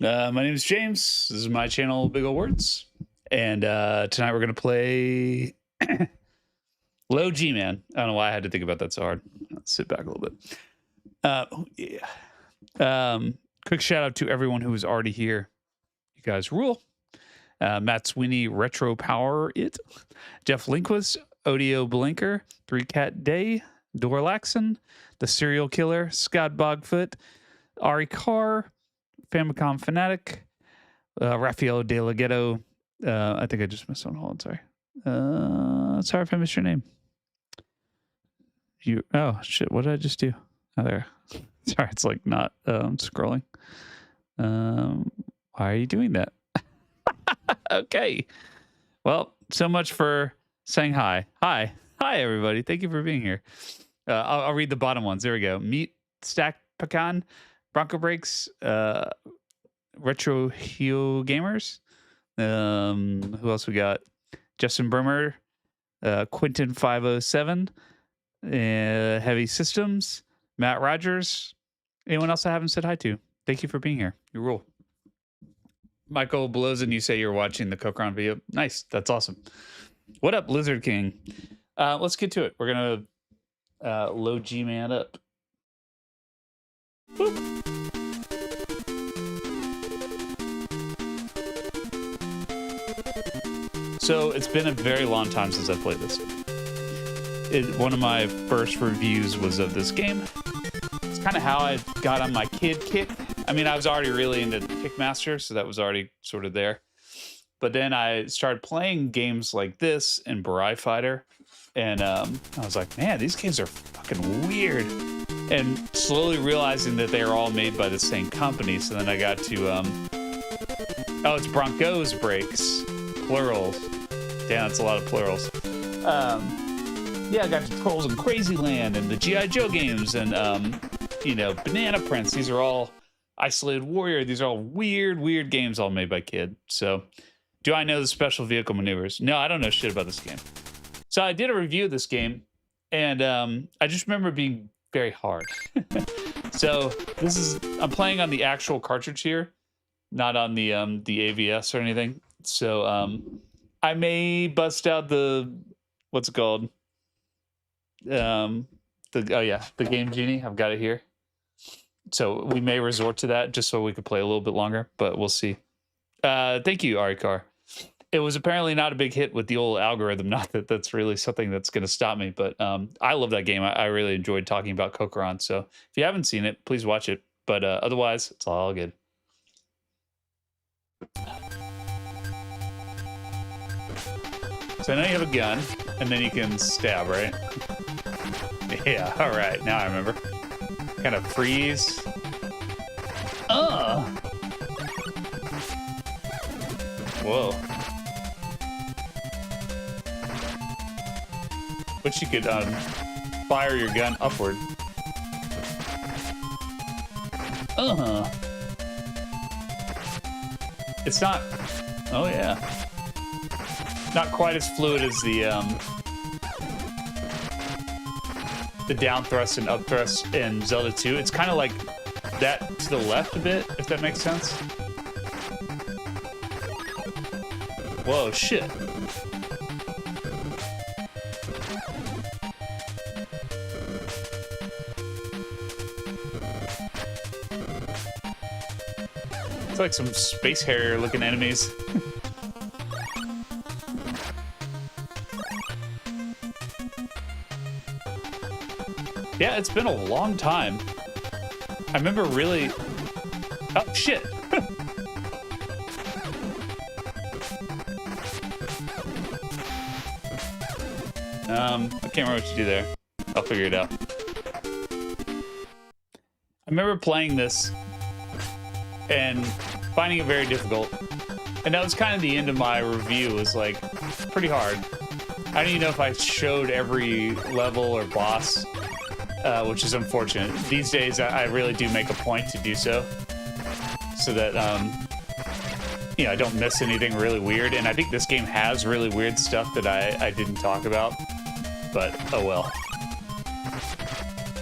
My name is James. This is my channel, Big Ol' Words. And tonight we're going to play Low G Man. I don't know why I had to think about that so hard. Let's sit back a little bit. Quick shout out to everyone who is already here. You guys rule. Matt Sweeney, Retro Power It, Jeff Linquist, Odio Blinker, 3Cat Day, Dorlaxon, The Serial Killer, Scott Bogfoot, Ari Carr, Famicom Fanatic, Rafael De La Ghetto. I think I just missed one. Hold on, sorry. Sorry if I missed your name. Oh shit! What did I just do? Oh, there. Sorry, it's like not scrolling. Why are you doing that? Okay. Well, so much for saying hi. Hi, everybody. Thank you for being here. I'll read the bottom ones. There we go. Meat Stack Pecan, Bronco Breaks, Retro Heo Gamers. Who else we got? Justin Bremer, Quentin 507, Heavy Systems, Matt Rogers. Anyone else I haven't said hi to? Thank you for being here. You rule. Michael Blozin, you say you're watching the Kokron video. Nice. That's awesome. What up, Lizard King? Let's get to it. We're going to low G-Man up. Boop. So it's been a very long time since I played this. One of my first reviews was of this game. It's kind of how I got on my kid kick. I mean, I was already really into Kickmaster, so that was already sort of there. But then I started playing games like this and Barai Fighter, and I was like, man, these games are fucking weird. And slowly realizing that they are all made by the same company. So then I got to, oh, it's Broncos Breaks, plurals. Damn, that's a lot of plurals. Yeah, I got to Trolls and Crazyland and the G.I. Joe games and, you know, Banana Prince. These are all Isolated Warrior. These are all weird games all made by Kid. So do I know the special vehicle maneuvers? No, I don't know shit about this game. So I did a review of this game, and I just remember it being very hard. So I'm playing on the actual cartridge here, not on the AVS or anything. So I may bust out what's it called? The Game Genie. I've got it here. So we may resort to that just so we could play a little bit longer, but we'll see. Thank you, Arikar. It was apparently not a big hit with the old algorithm. Not that that's really something that's going to stop me, but I love that game. I really enjoyed talking about Kokron. So if you haven't seen it, please watch it. But otherwise, it's all good. So I know you have a gun, and then you can stab, right? Yeah, all right. Now I remember. Kind of freeze. Whoa. But you could fire your gun upward. It's not. Oh yeah. Not quite as fluid as the down thrust and up thrust in Zelda 2. It's kind of like that to the left a bit, if that makes sense. Whoa, shit. It's like some Space Harrier looking enemies. Yeah, it's been a long time. I remember really... Oh, shit. I can't remember what to do there. I'll figure it out. I remember playing this and finding it very difficult. And that was kind of the end of my review. It was like, pretty hard. I don't even know if I showed every level or boss. Which is unfortunate. These days, I really do make a point to do so that, you know, I don't miss anything really weird. And I think this game has really weird stuff that I didn't talk about, but oh well.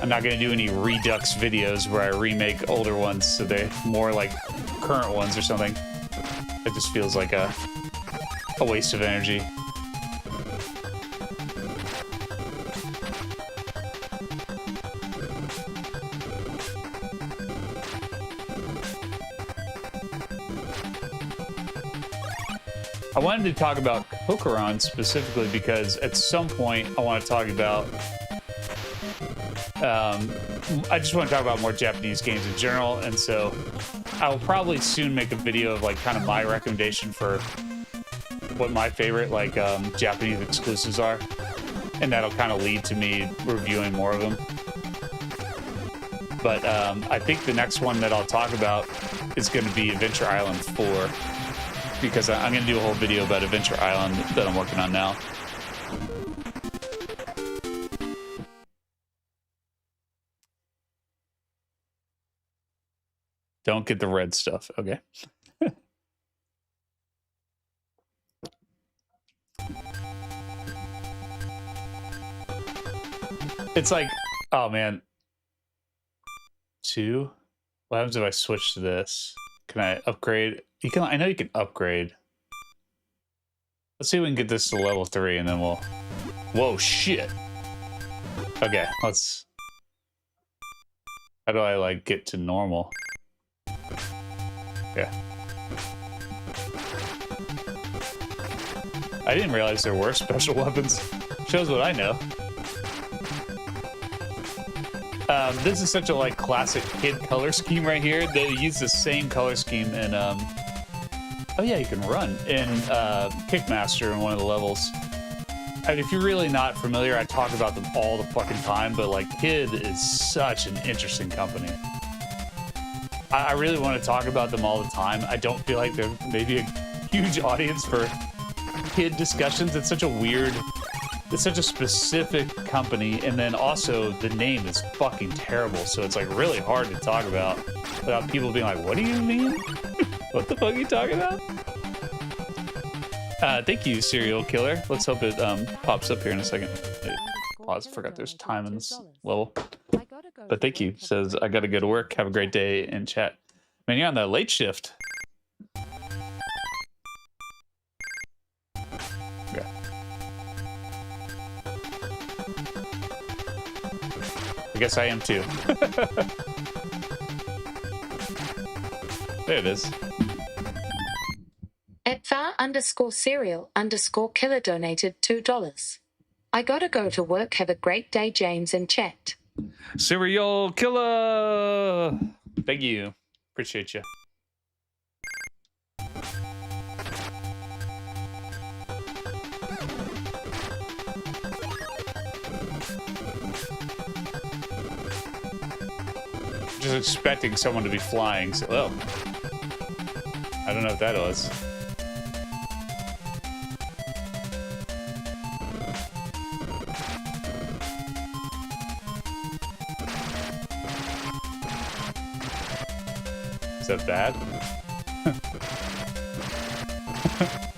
I'm not going to do any Redux videos where I remake older ones so they're more like current ones or something. It just feels like a waste of energy. I wanted to talk about Kokoron specifically because at some point I want to talk about I just want to talk about more Japanese games in general, and so I will probably soon make a video of like kind of my recommendation for what my favorite like Japanese exclusives are, and that'll kind of lead to me reviewing more of them. But I think the next one that I'll talk about is going to be Adventure Island 4, because I'm going to do a whole video about Adventure Island that I'm working on now. Don't get the red stuff. Okay. It's like, oh man. 2? What happens if I switch to this? Can I upgrade? You can. I know you can upgrade. Let's see if we can get this to level 3, and then we'll... Whoa, shit. Okay, let's... How do I, like, get to normal? Okay. I didn't realize there were special weapons. Shows what I know. This is such a like classic kid color scheme right here. They use the same color scheme in oh yeah, you can run in Kickmaster in one of the levels. I mean, if you're really not familiar, I talk about them all the fucking time, but like Kid is such an interesting company. I really want to talk about them all the time. I don't feel like they're maybe a huge audience for Kid discussions. It's such a weird, it's such a specific company, and then also the name is fucking terrible, so it's like really hard to talk about without people being like, what do you mean? What the fuck are you talking about? Thank you, Serial Killer. Let's hope it pops up here in a second. Pause, forgot there's time in this level. But thank you. Says, I gotta go to work. Have a great day in chat. Man, you're on the late shift. Okay. I guess I am too. There it is. @var_serial_killer donated $2. I gotta go to work. Have a great day, James and chat. Serial Killer! Thank you. Appreciate you. Just expecting someone to be flying, so, oh. I don't know what that was. Is that bad?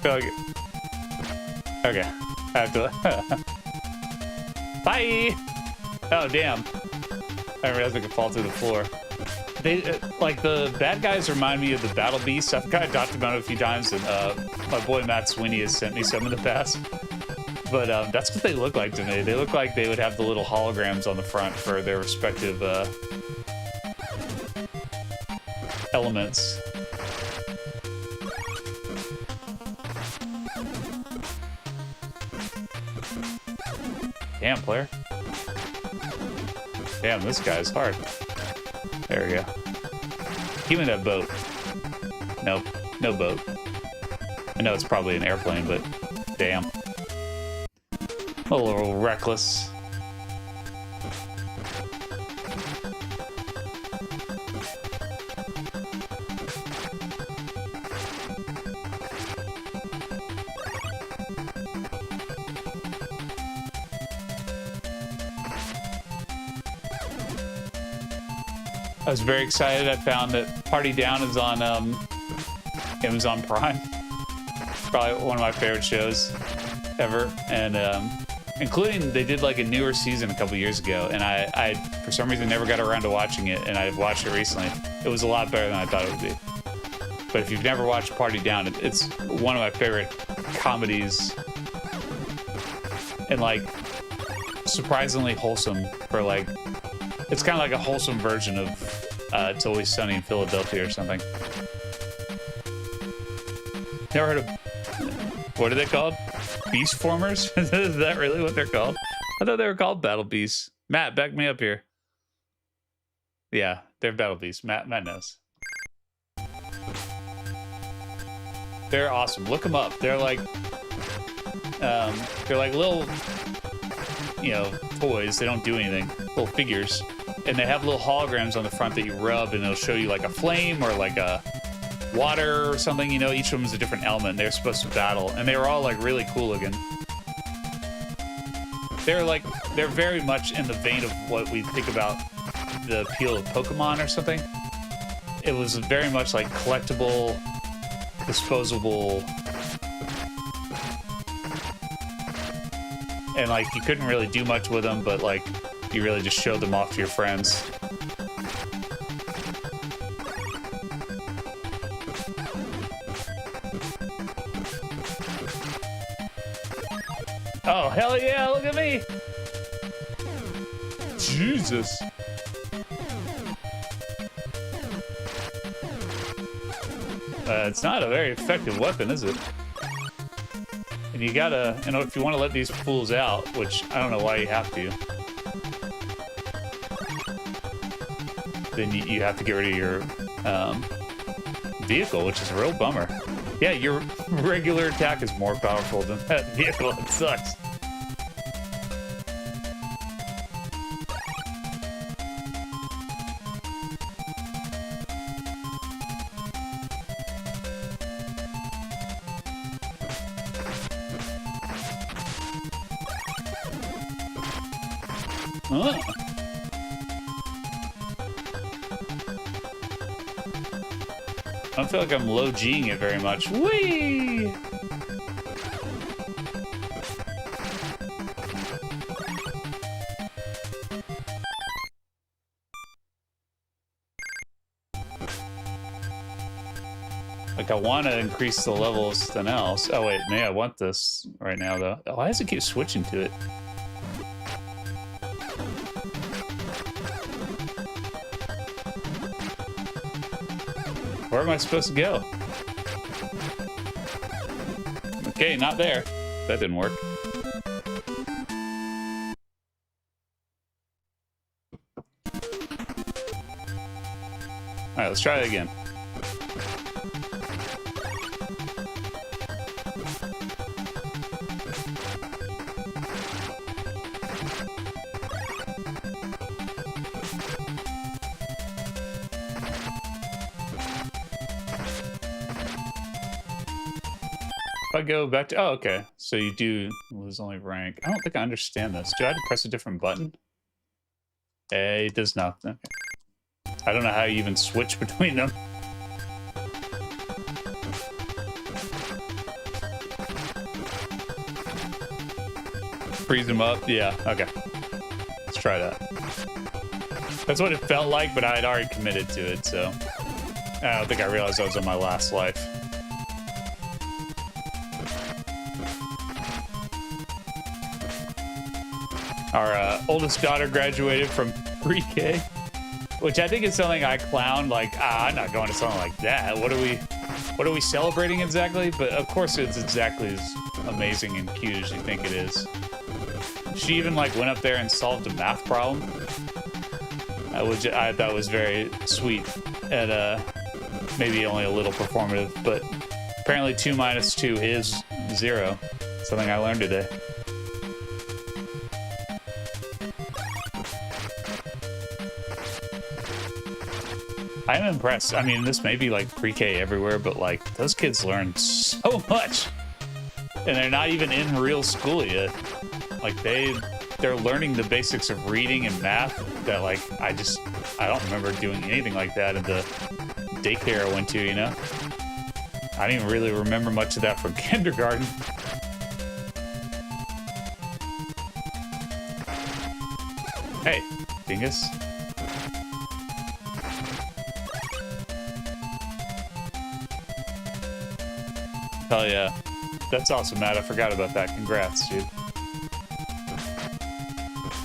Feel like it. Okay. I have to... Bye! Oh, damn. I didn't realize I could fall through the floor. They, like, the bad guys remind me of the Battle Beasts. I've kind of talked about it a few times, and my boy Matt Sweeney has sent me some in the past. But that's what they look like to me. They look like they would have the little holograms on the front for their respective elements. Damn, player. Damn, this guy's hard. There we go. Give me that boat. Nope, no boat. I know it's probably an airplane, but damn. A little reckless. I was very excited. I found that Party Down is on Amazon Prime. Probably one of my favorite shows ever, and including they did like a newer season a couple years ago, and I for some reason never got around to watching it, and I watched it recently. It was a lot better than I thought it would be. But if you've never watched Party Down, it's one of my favorite comedies. And like surprisingly wholesome for like, it's kind of like a wholesome version of It's Always Sunny in Philadelphia or something. Never heard of, what are they called? Beast Formers? Is that really what they're called? I thought they were called Battle Beasts. Matt, back me up here. Yeah, they're Battle Beasts. Matt knows. They're awesome. Look them up. They're like little, you know, toys. They don't do anything. Little figures, and they have little holograms on the front that you rub, and it'll show you like a flame or like a water or something. You know, each of them is a different element. They're supposed to battle, and they were all like really cool looking. They're very much in the vein of what we think about the appeal of Pokemon or something. It was very much like collectible, disposable, and like you couldn't really do much with them, but like you really just showed them off to your friends. Oh, hell yeah, look at me! Jesus. It's not a very effective weapon, is it? And you gotta, you know, if you want to let these fools out, which I don't know why you have to, then you have to get rid of your vehicle, which is a real bummer. Yeah, your regular attack is more powerful than that vehicle. It sucks. Huh. I don't feel like I'm low G'ing it very much. Whee! Like, I want to increase the levels than else. Oh, wait, maybe I want this right now, though. Oh, why does it keep switching to it? Where am I supposed to go? Okay, not there. That didn't work. Alright, let's try it again. If I go back to, oh, okay. So you do lose only rank. I don't think I understand this. Do I have to press a different button? It does not. Okay. I don't know how you even switch between them. Freeze them up? Yeah, okay. Let's try that. That's what it felt like, but I had already committed to it, so I don't think I realized I was on my last life. Our oldest daughter graduated from pre-K, which I think is something I clown, like, I'm not going to something like that. What are we celebrating exactly? But of course it's exactly as amazing and cute as you think it is. She even like went up there and solved a math problem, which I thought was very sweet and maybe only a little performative, but apparently 2 minus 2 is 0. Something I learned today. I'm impressed. I mean, this may be like pre-K everywhere, but like those kids learn so much, and they're not even in real school yet. Like they're learning the basics of reading and math that like I don't remember doing anything like that in the daycare I went to, you know? I didn't even really remember much of that from kindergarten. Hey, dingus. Hell yeah. That's awesome, Matt. I forgot about that. Congrats, dude.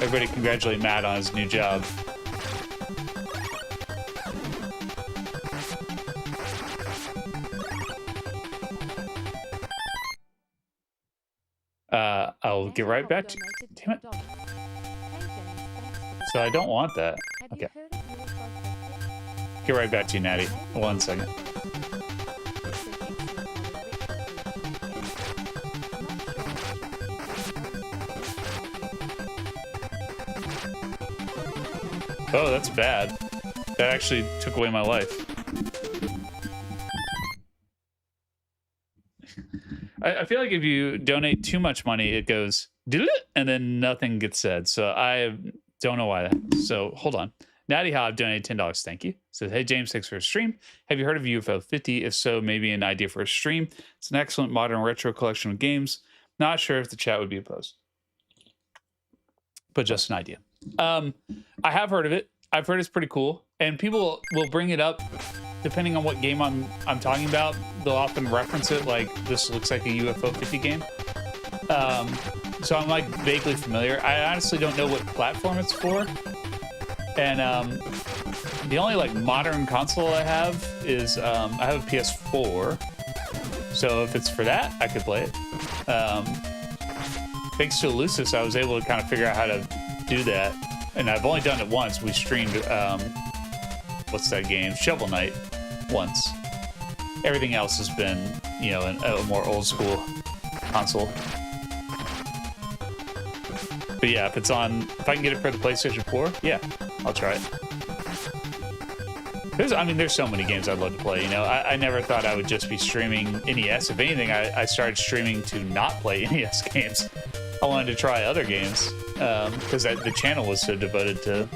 Everybody congratulate Matt on his new job. I'll get right back to you. Damn it. So I don't want that. Okay. Get right back to you, Natty. 1 second. Oh, that's bad. That actually took away my life. I feel like if you donate too much money, it goes, and then nothing gets said. So I don't know why that. So hold on. Natty Hobb donated $10. Thank you. Says, hey, James, thanks for a stream. Have you heard of UFO 50? If so, maybe an idea for a stream. It's an excellent modern retro collection of games. Not sure if the chat would be opposed, but just an idea. I have heard of it. I've heard it's pretty cool, and people will bring it up depending on what game I'm talking about. They'll often reference it like, this looks like a UFO 50 game. So I'm like vaguely familiar. I honestly don't know what platform it's for. And the only like modern console I have is I have a PS4. So if it's for that, I could play it. Thanks to Lucis, I was able to kind of figure out how to do that. And I've only done it once. We streamed, what's that game? Shovel Knight once. Everything else has been, you know, a more old school console. But yeah, if I can get it for the PlayStation 4, yeah, I'll try it. There's so many games I'd love to play, you know. I never thought I would just be streaming NES. If anything, I started streaming to not play NES games. I wanted to try other games because the channel was so devoted to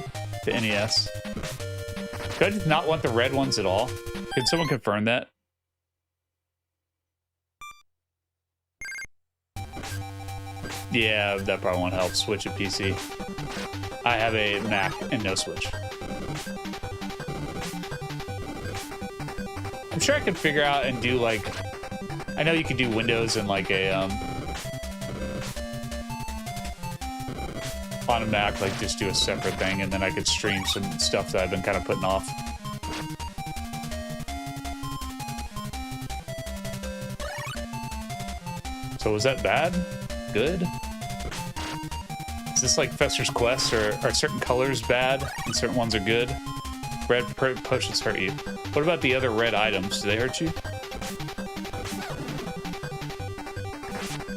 NES. Do I just not want the red ones at all? Can someone confirm that? Yeah, that probably won't help. Switch a PC. I have a Mac and no Switch. I'm sure I could figure out and do like, I know you could do Windows and like a on a Mac, like just do a separate thing, and then I could stream some stuff that I've been kind of putting off. So was that bad? Good? Is this like Fester's Quest, or are certain colors bad and certain ones are good? Red potions hurt you. What about the other red items? Do they hurt you?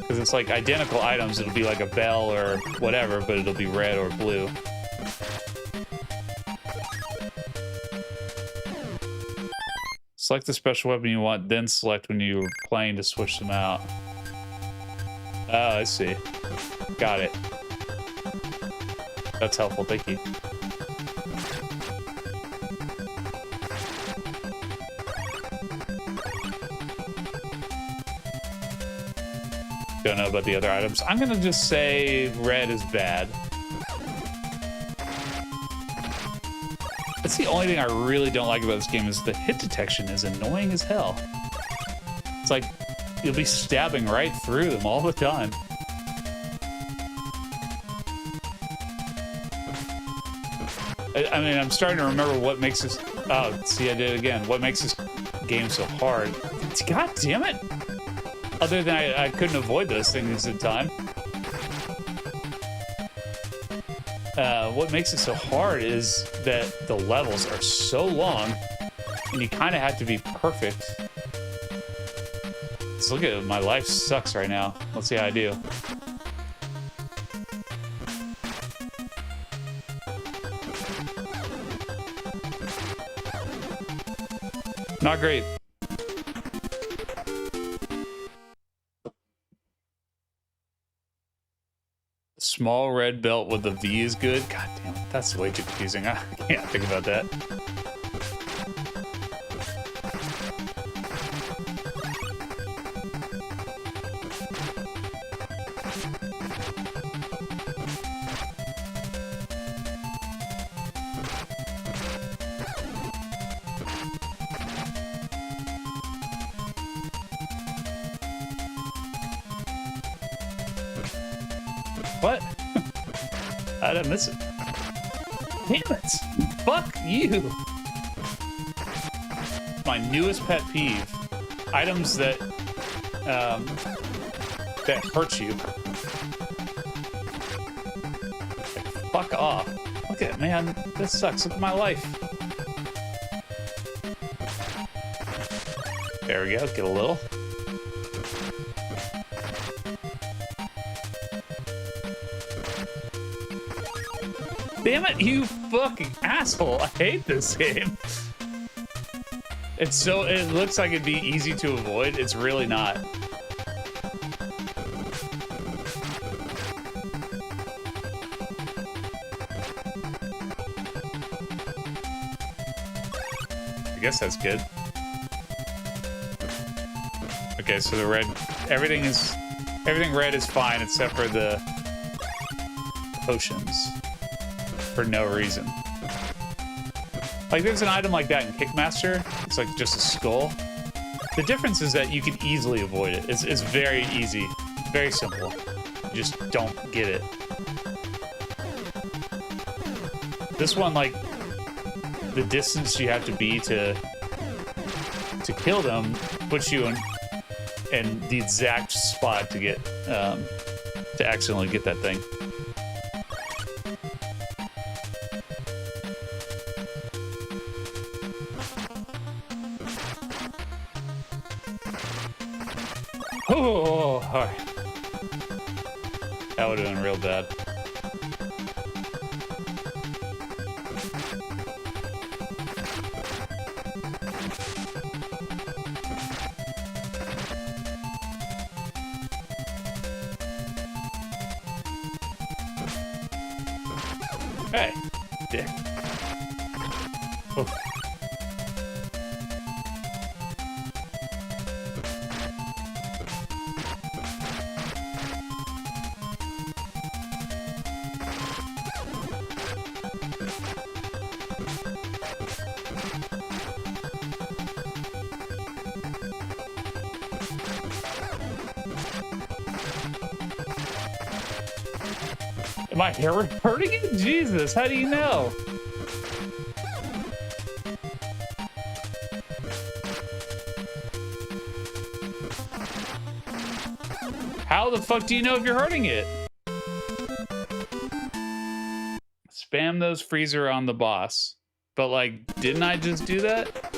Because it's like identical items. It'll be like a bell or whatever, but it'll be red or blue. Select the special weapon you want, then select when you're playing to switch them out. Oh, I see. Got it. That's helpful, thank you. Don't know about the other items. I'm gonna just say red is bad. That's the only thing I really don't like about this game, is the hit detection is annoying as hell. It's like you'll be stabbing right through them all the time. I mean, I'm starting to remember what makes this... Oh, see, I did it again. What makes this game so hard? God damn it! Other than I couldn't avoid those things in time. What makes it so hard is that the levels are so long, and you kind of have to be perfect. Let's look at it. My life sucks right now. Let's see how I do. Not great. Small red belt with a V is good. God damn it, that's way too confusing. I can't think about that. What? How did I miss it? Damn it! Fuck you! My newest pet peeve. Items that that hurt you. Like, fuck off. Look at it, man. This sucks. Look at my life. There we go. Get a little. Damn it, you fucking asshole. I hate this game. It looks like it'd be easy to avoid. It's really not. I guess that's good. Okay, so the red, everything red is fine except for the potions. For no reason. Like, there's an item like that in Kickmaster. It's like just a skull. The difference is that you can easily avoid it. It's very easy. Very simple. You just don't get it. This one, like, the distance you have to be to kill them puts you in the exact spot to get to accidentally get that thing. Oh, all right. That would have been real bad. Hey, dick. Oh. Am I hurting you? Jesus, how do you know? How the fuck do you know if you're hurting it? Spam those freezer on the boss. But, like, didn't I just do that?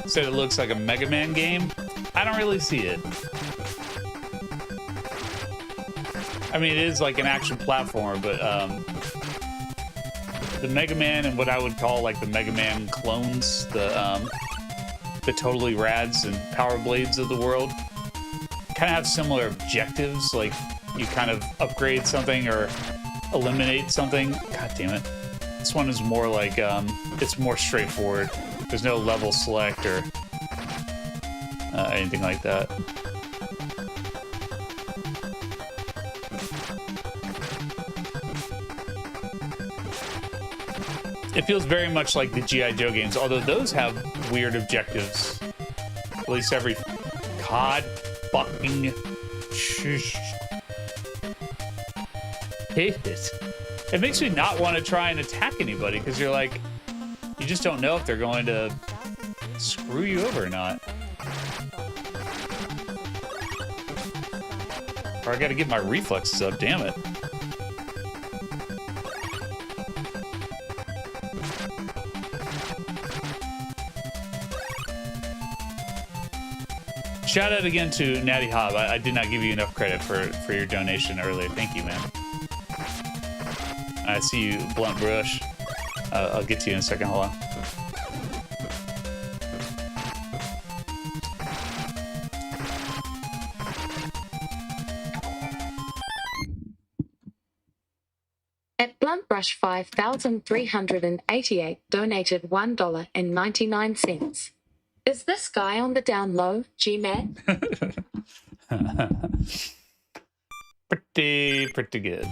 Said it looks like a Mega Man game. I don't really see it. I mean, it is like an action platformer, but the Mega Man and what I would call like the Mega Man clones, the Totally Rads and Power Blades of the world, kind of have similar objectives. Like you kind of upgrade something or eliminate something. God damn it! This one is more like it's more straightforward. There's no level select or anything like that. It feels very much like the G.I. Joe games, although those have weird objectives. At least every... God fucking... Shush. Hate it. It makes me not want to try and attack anybody, because you're like... You just don't know if they're going to screw you over or not. Or I gotta get my reflexes up, damn it. Shout out again to Natty Hobb. I did not give you enough credit for your donation earlier. Thank you, man. I see you, Blunt Brush. I'll get to you in a second. Hold on. At Bluntbrush 5388 donated $1.99. Is this guy on the down low, G-Man? Pretty good.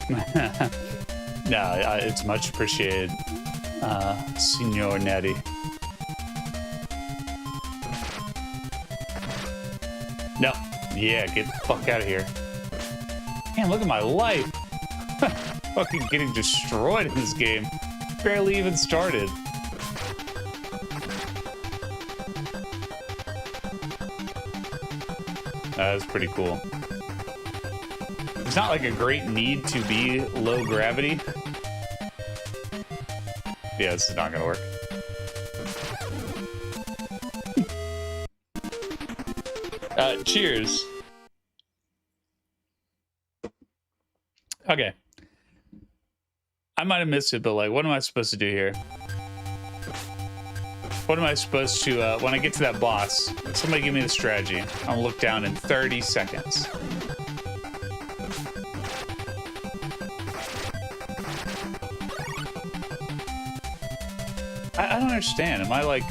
No, it's much appreciated, Signor Nettie. No. Yeah, get the fuck out of here. Man, look at my life. Fucking getting destroyed in this game. Barely even started. That's pretty cool. It's not like a great need to be low gravity. Yeah, this is not gonna work. Cheers. Okay. I might have missed it, but like, what am I supposed to do here? What am I supposed to, when I get to that boss, somebody give me the strategy. I'll look down in 30 seconds. I don't understand. Am I like...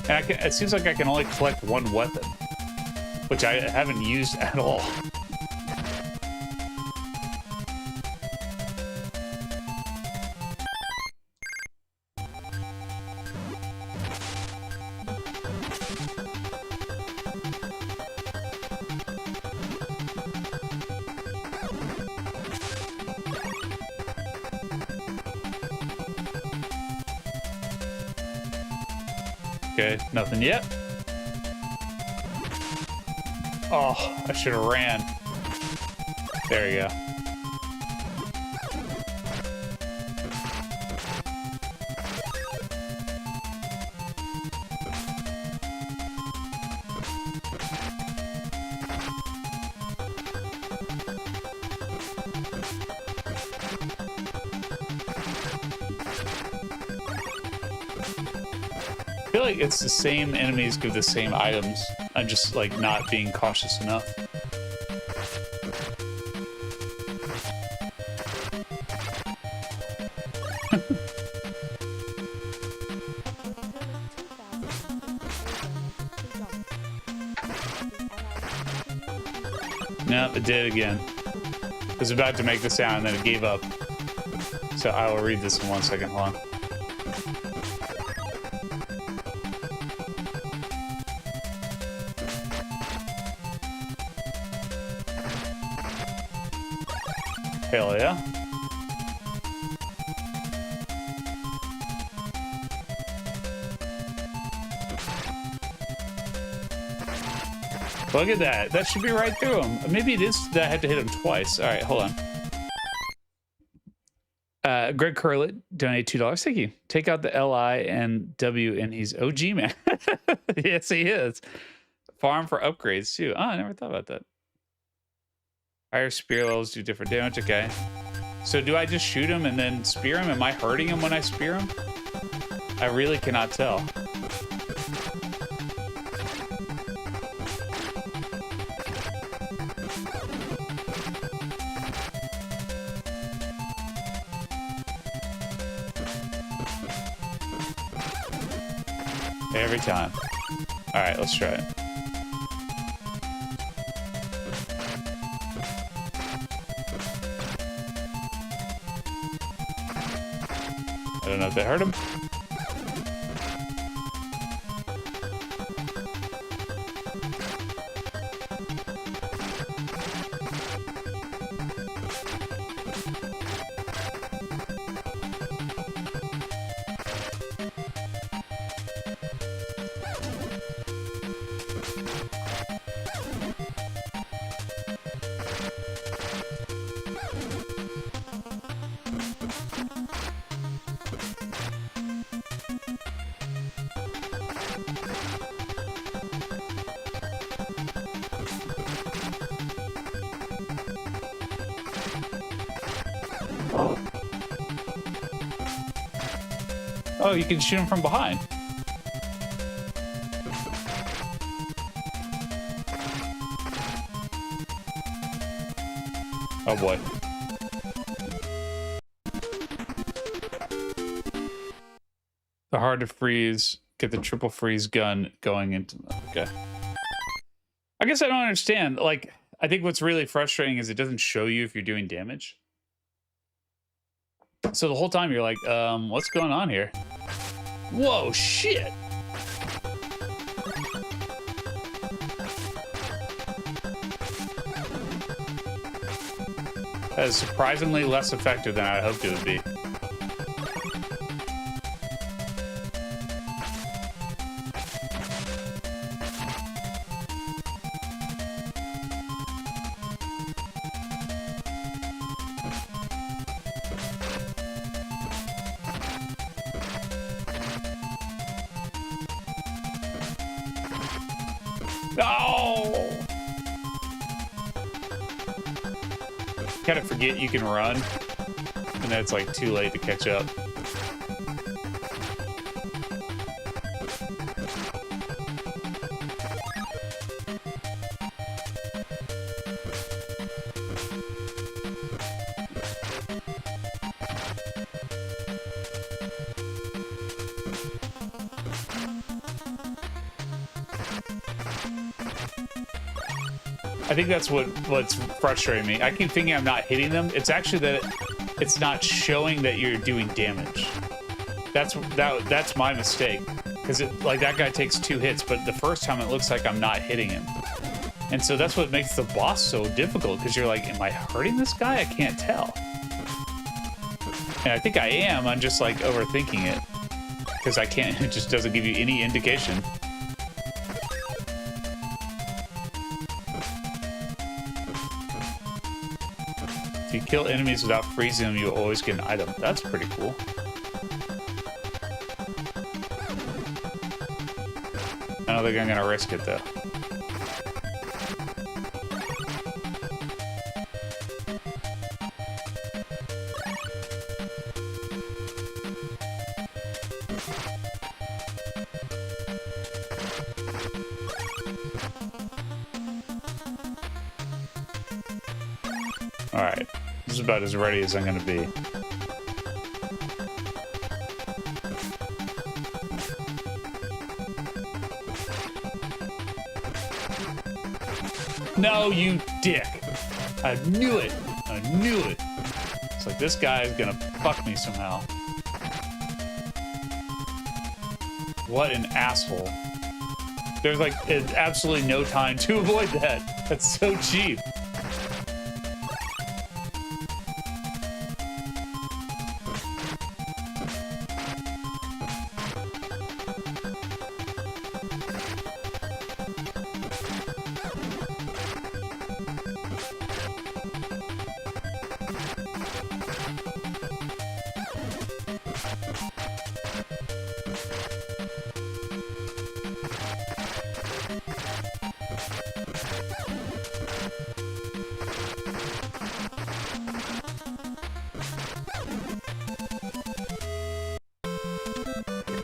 And it seems like I can only collect one weapon, which I haven't used at all. Okay, nothing yet. Oh, I should have ran. There you go. I feel like it's the same enemies give the same items. I'm just like not being cautious enough. Nope, it did it again. It was about to make the sound and then it gave up. So I will read this in 1 second. Hold on. Hell yeah. Look at that. That should be right through him. Maybe it is that I had to hit him twice. All right, hold on. Greg Curlett donated $2. Thank you. Take out the L-I and W and he's OG, man. Yes, he is. Farm for upgrades, too. Oh, I never thought about that. Higher spear levels do different damage. Okay. So do I just shoot him and then spear him? Am I hurting him when I spear him? I really cannot tell. Every time. All right, let's try it. I don't know if that hurt him. Oh, you can shoot him from behind. Oh boy. The hard to freeze. Get the triple freeze gun going into... Okay. I guess I don't understand. Like, I think what's really frustrating is it doesn't show you if you're doing damage. So the whole time you're like, what's going on here? Whoa, shit! That is surprisingly less effective than I hoped it would be. No! Kind of forget you can run, and then it's like too late to catch up. I think that's what's frustrating me. I keep thinking I'm not hitting them. It's actually that it's not showing that you're doing damage. That's my mistake. Because like that guy takes 2 hits, but the first time it looks like I'm not hitting him. And so that's what makes the boss so difficult, because you're like, am I hurting this guy? I can't tell. And I think I am. I'm just like overthinking it. Because I can't, it just doesn't give you any indication. If you kill enemies without freezing them, you always get an item. That's pretty cool. I don't think I'm gonna risk it though. Alright, this is about as ready as I'm gonna be. No, you dick! I knew it! I knew it! It's like, this guy is gonna fuck me somehow. What an asshole. There's like absolutely no time to avoid that. That's so cheap.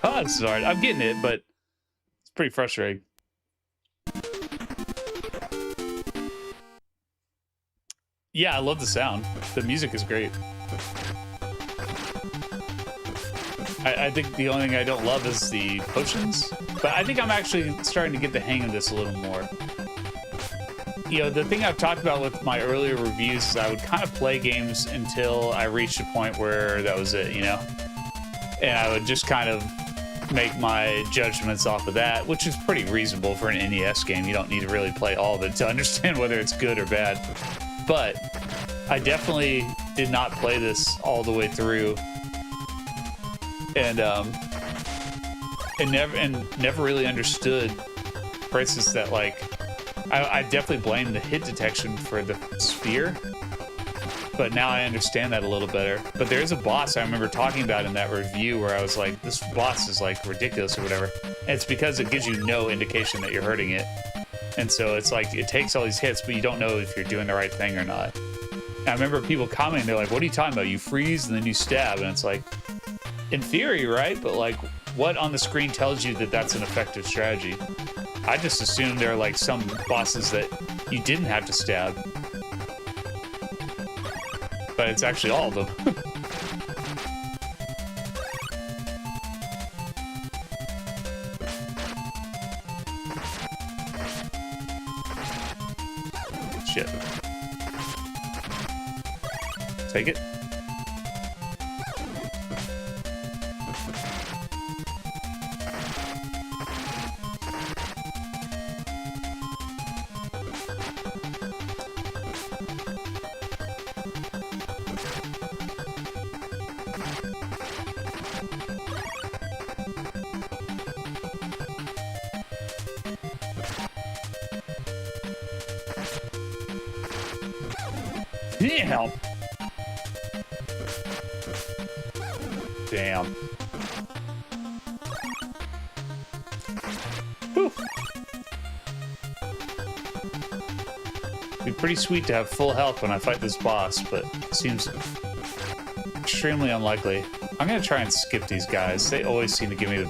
Oh, this is hard. I'm getting it, but it's pretty frustrating. Yeah, I love the sound. The music is great. I think the only thing I don't love is the potions, but I think I'm actually starting to get the hang of this a little more. You know, the thing I've talked about with my earlier reviews is I would kind of play games until I reached a point where that was it, you know? And I would just kind of make my judgments off of that, which is pretty reasonable for an NES game. You don't need to really play all of it to understand whether it's good or bad. But I definitely did not play this all the way through, and never really understood, for instance, that like I definitely blame the hit detection for the sphere. But now I understand that a little better. But there is a boss I remember talking about in that review where I was like, this boss is like ridiculous or whatever. And it's because it gives you no indication that you're hurting it. And so it's like, it takes all these hits, but you don't know if you're doing the right thing or not. And I remember people commenting, they're like, what are you talking about? You freeze and then you stab. And it's like, in theory, right? But like, what on the screen tells you that that's an effective strategy? I just assumed there are like some bosses that you didn't have to stab. But it's actually all of them. Shit. Take it. Damn. Damn. Whew. It'd be pretty sweet to have full health when I fight this boss, but it seems extremely unlikely. I'm gonna try and skip these guys. They always seem to give me the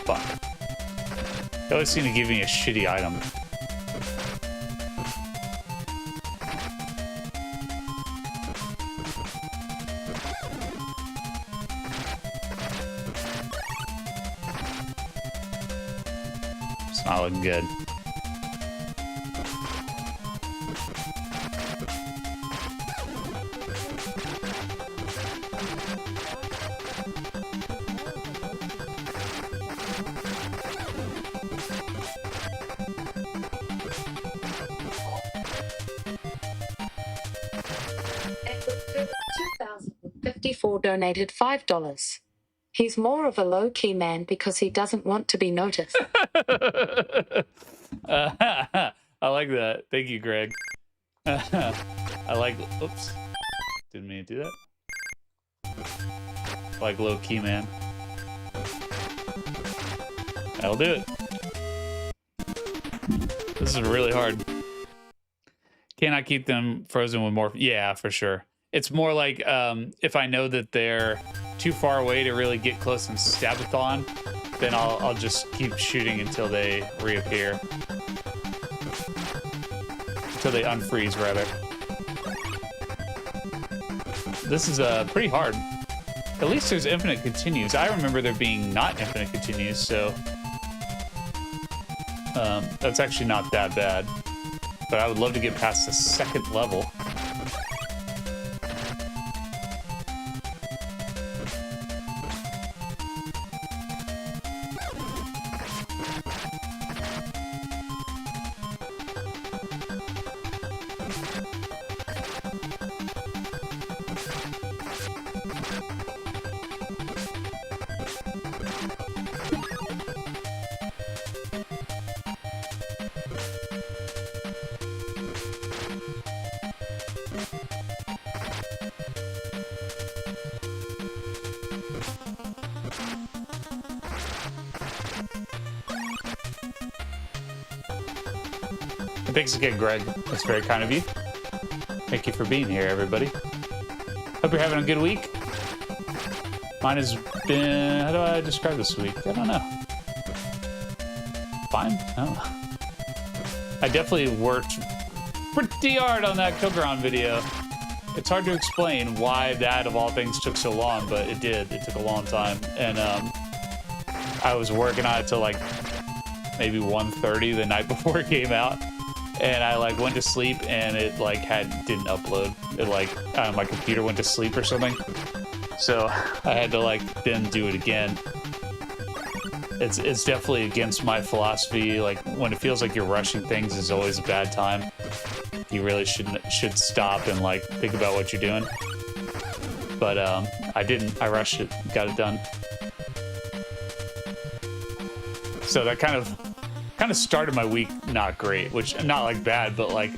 fuck. They always seem to give me a shitty item. It's not looking good. Donated $5. He's more of a low-key man because he doesn't want to be noticed. I like that. Thank you, Greg. I like... Oops. Didn't mean to do that. I like low-key man. That'll do it. This is really hard. Can I keep them frozen with more? Yeah, for sure. It's more like if I know that they're too far away to really get close and stab-a-thon, then I'll just keep shooting until they reappear. Until they unfreeze, rather. This is pretty hard. At least there's infinite continues. I remember there being not infinite continues, so that's actually not that bad. But I would love to get past the second level. Thanks again, Greg. That's very kind of you. Thank you for being here, everybody. Hope you're having a good week. Mine has been... How do I describe this week? I don't know. Fine? No. I definitely worked pretty hard on that Kogron video. It's hard to explain why that, of all things, took so long, but it did. It took a long time. And I was working on it till like maybe 1:30 the night before it came out. And I like went to sleep and it like didn't upload. It like my computer went to sleep or something. So I had to like then do it again. It's definitely against my philosophy. Like when it feels like you're rushing things is always a bad time. You really should stop and like think about what you're doing. But I didn't. I rushed it, got it done. So that kind of started my week not great, which not like bad, but like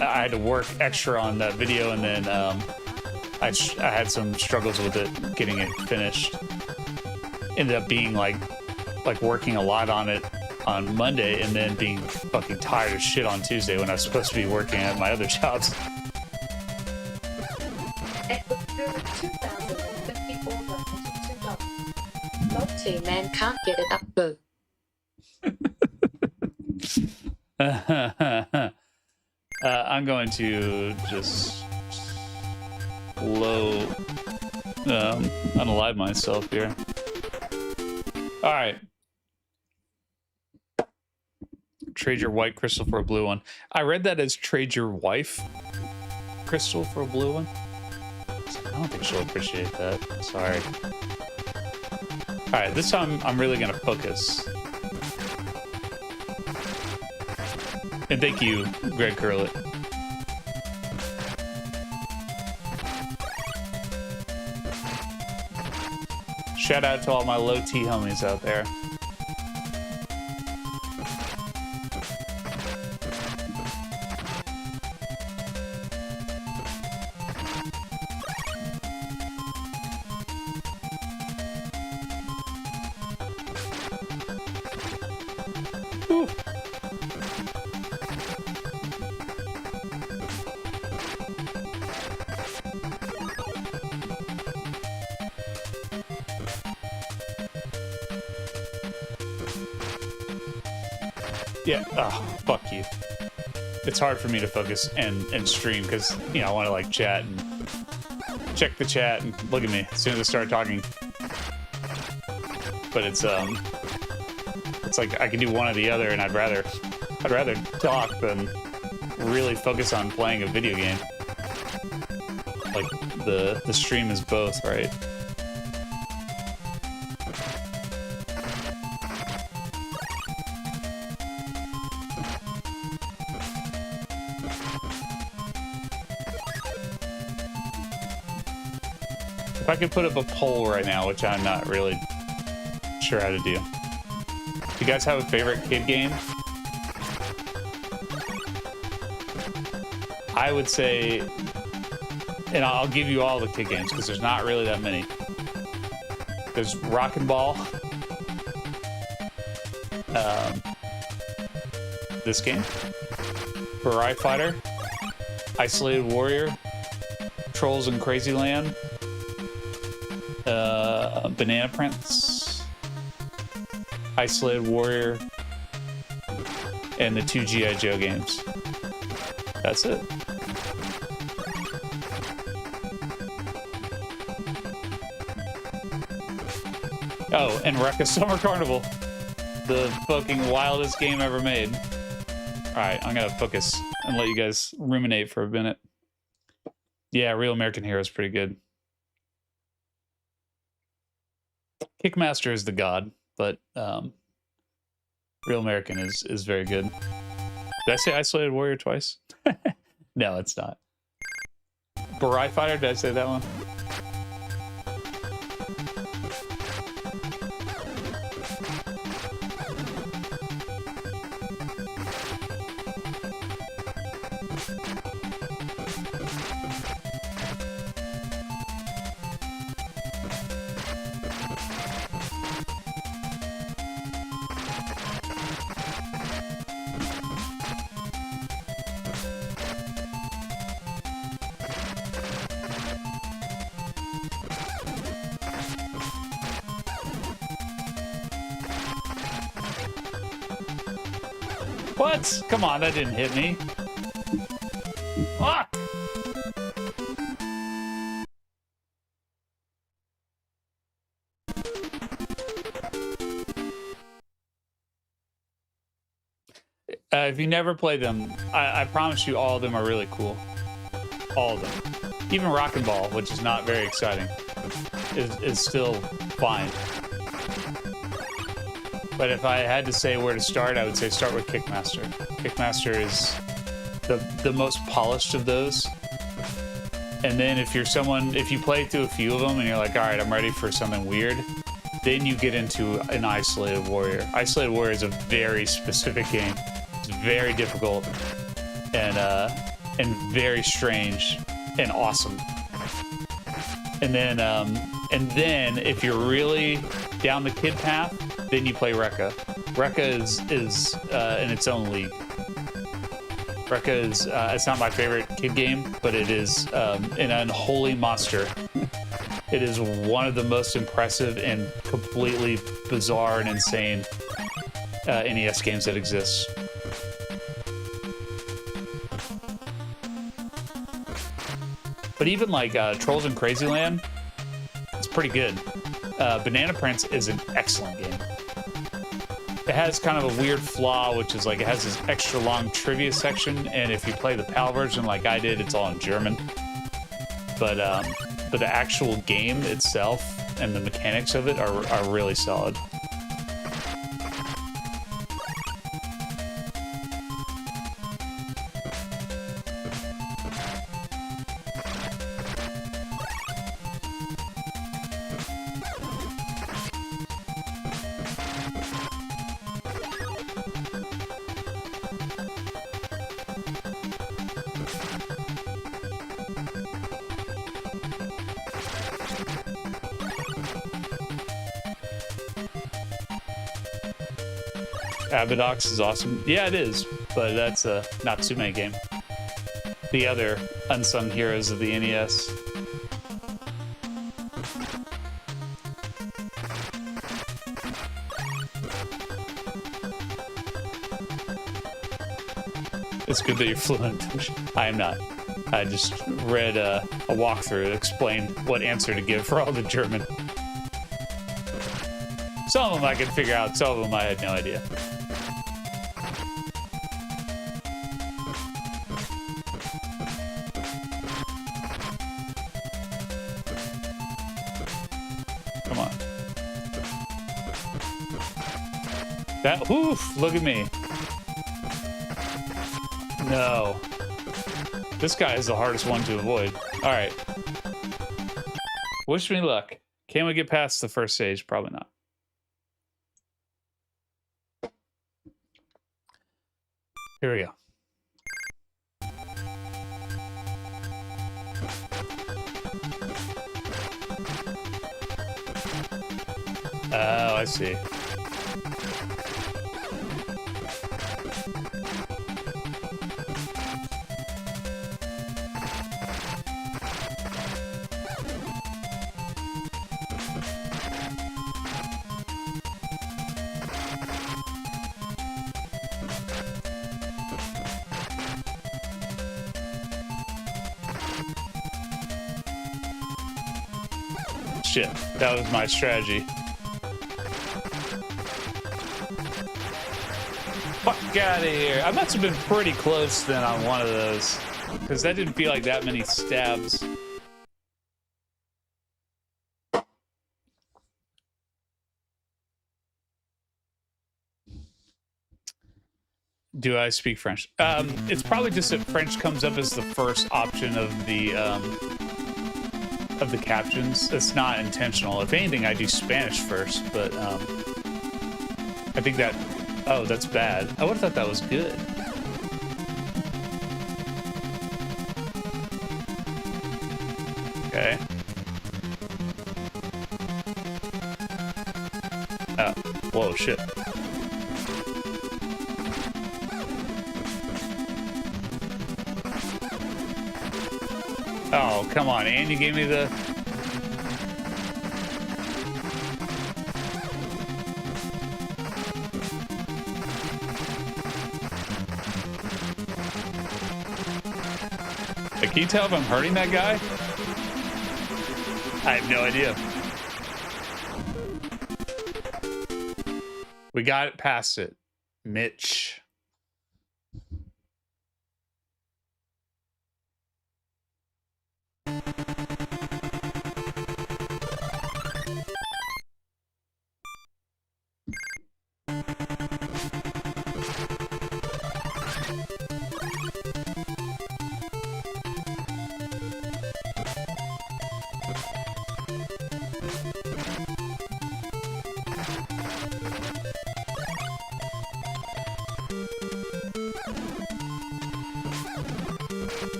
I had to work extra on that video, and then I had some struggles with it getting it finished. Ended up being like working a lot on it on Monday, and then being fucking tired as shit on Tuesday when I was supposed to be working at my other jobs. Man can't get it up, boo. I'm going to just unalive myself here. All right. Trade your white crystal for a blue one. I read that as trade your wife crystal for a blue one. I don't think she'll appreciate that. Sorry. All right, this time I'm really gonna focus. And thank you, Greg Curlett. Shout out to all my low T homies out there. Yeah, oh, fuck you. It's hard for me to focus and stream because, you know, I want to like chat and check the chat and look at me as soon as I start talking. But it's like I can do one or the other, and I'd rather talk than really focus on playing a video game. Like the stream is both, right? If I could put up a poll right now, which I'm not really sure how to do. Do you guys have a favorite kid game? I would say, and I'll give you all the kid games because there's not really that many. There's Rock and Ball. This game. Variety Fighter. Isolated Warrior. Trolls in Crazy Land. Banana Prince, Isolated Warrior, and the 2 G.I. Joe games. That's it. Oh, and Rekka Summer Carnival, the fucking wildest game ever made. Alright, I'm gonna focus and let you guys ruminate for a minute. Yeah, Real American Hero is pretty good. Kickmaster is the god, but Real American is very good. Did I say Isolated Warrior twice? No, it's not. Variety Fighter, did I say that one? What? Come on, that didn't hit me. Fuck! If you never played them, I promise you all of them are really cool. All of them. Even Rock and Ball, which is not very exciting, is still fine. But if I had to say where to start, I would say start with Kickmaster. Kickmaster is the most polished of those. And then if you play through a few of them and you're like, all right, I'm ready for something weird, then you get into an Isolated Warrior. Isolated Warrior is a very specific game. It's very difficult and very strange and awesome. And then if you're really down the kid path, then you play Rekka. Rekka is in its own league. Rekka is it's not my favorite kid game, but it is an unholy monster. It is one of the most impressive and completely bizarre and insane NES games that exist. But even like Trolls in Crazy Land, it's pretty good. Banana Prince is an excellent game. It has kind of a weird flaw, which is like it has this extra long trivia section, and if you play the PAL version like I did, it's all in German. But the actual game itself and the mechanics of it are really solid. Abidox is awesome. Yeah, it is, but that's a Natsume game. The other unsung heroes of the NES. It's good that you're fluent. I am not. I just read a walkthrough that explained what answer to give for all the German. Some of them I could figure out, some of them I had no idea. Come on. That, oof, look at me. No. This guy is the hardest one to avoid. All right. Wish me luck. Can we get past the first stage? Probably not. Here we go. Oh, I see. Shit, that was my strategy. Fuck out of here. I must have been pretty close then on one of those, because that didn't feel like that many stabs. Do I speak French? It's probably just that French comes up as the first option of the captions. It's not intentional. If anything, I do Spanish first, but I think that... Oh, that's bad. I would have thought that was good. Okay. Oh, whoa, shit. Oh, come on, and you gave me the... Can you tell if I'm hurting that guy? I have no idea. We got it past it. Mitch.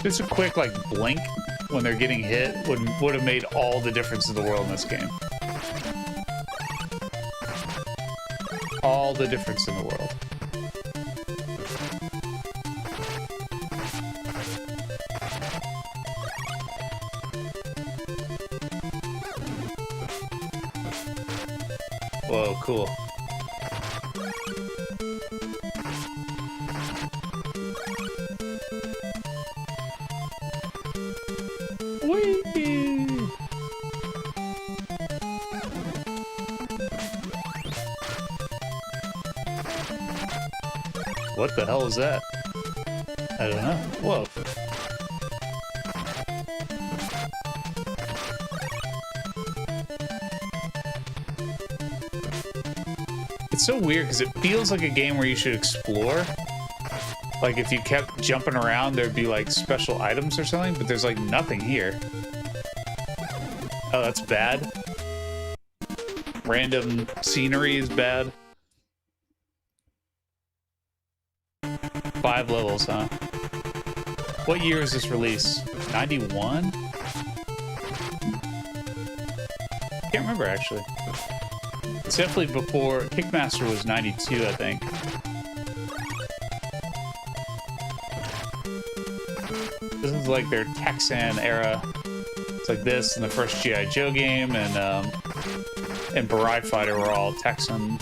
Just a quick, like, blink when they're getting hit would have made all the difference in the world in this game. All the difference in the world. Whoa, cool. What the hell is that? I don't know. Whoa. It's so weird because it feels like a game where you should explore. Like if you kept jumping around, there'd be like special items or something, but there's like nothing here. Oh, that's bad. Random scenery is bad. 5 levels, huh? What year is this release? 91? Can't remember, actually. It's definitely before... Kickmaster was 92, I think. This is of like their Texan era. It's like this and the first G.I. Joe game and Barai Fighter were all Texan.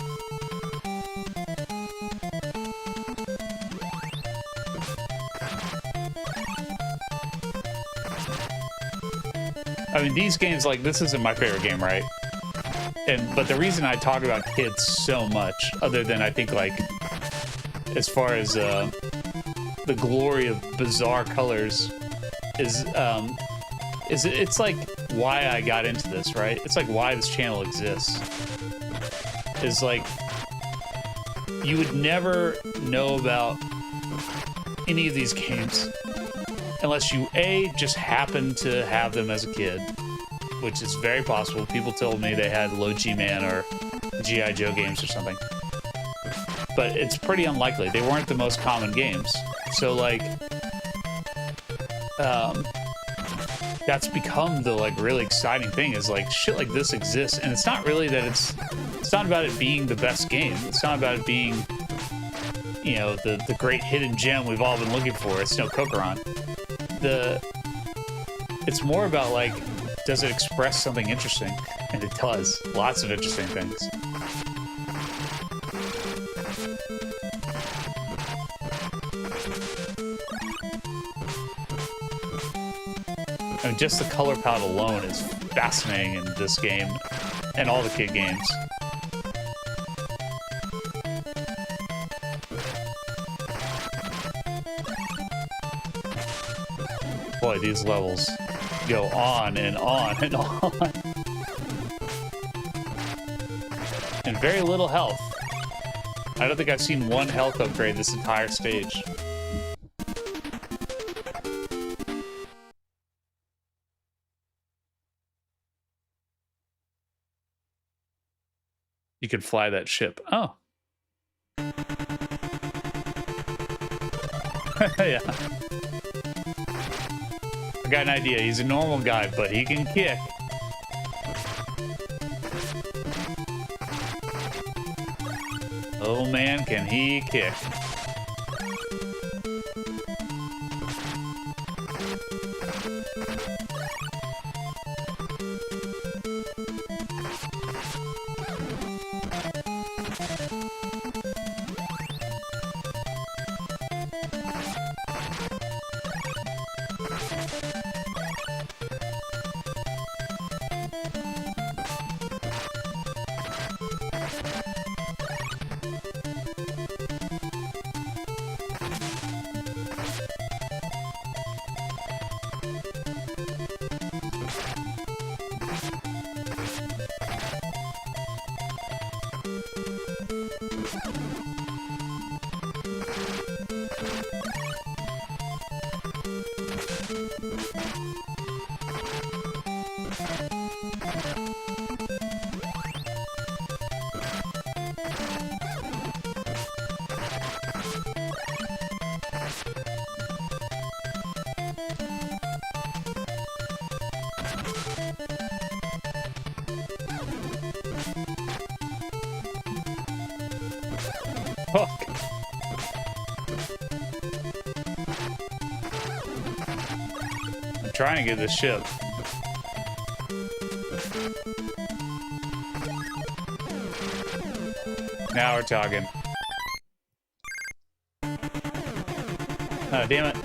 I mean, these games, like, this isn't my favorite game, right? But the reason I talk about kids so much, other than I think, like, as far as the glory of bizarre colors, is it's like why I got into this, right? It's like why this channel exists. Is like you would never know about any of these games unless you just happened to have them as a kid, which is very possible. People told me they had Low G-Man or G.I. Joe games or something, but it's pretty unlikely. They weren't the most common games. So like that's become the like really exciting thing, is like shit like this exists. And it's not really that it's not about it being the best game. It's not about it being, you know, the great hidden gem we've all been looking for. It's no Kokoron. It's more about like, does it express something interesting? And it does. Lots of interesting things. I mean, just the color palette alone is fascinating in this game and all the kid games. Boy, these levels go on and on and on. And very little health. I don't think I've seen one health upgrade this entire stage. You could fly that ship. Oh. Yeah. I got an idea. He's a normal guy, but he can kick. Oh man, can he kick. Fuck. I'm trying to get this ship. Now we're talking. Oh, damn it.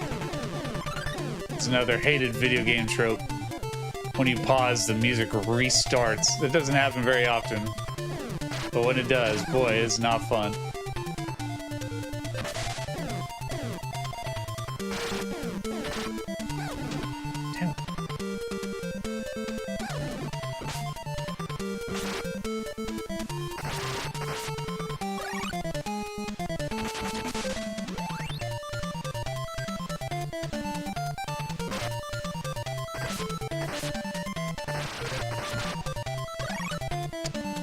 It's another hated video game trope. When you pause, the music restarts. That doesn't happen very often. But when it does, boy, it's not fun.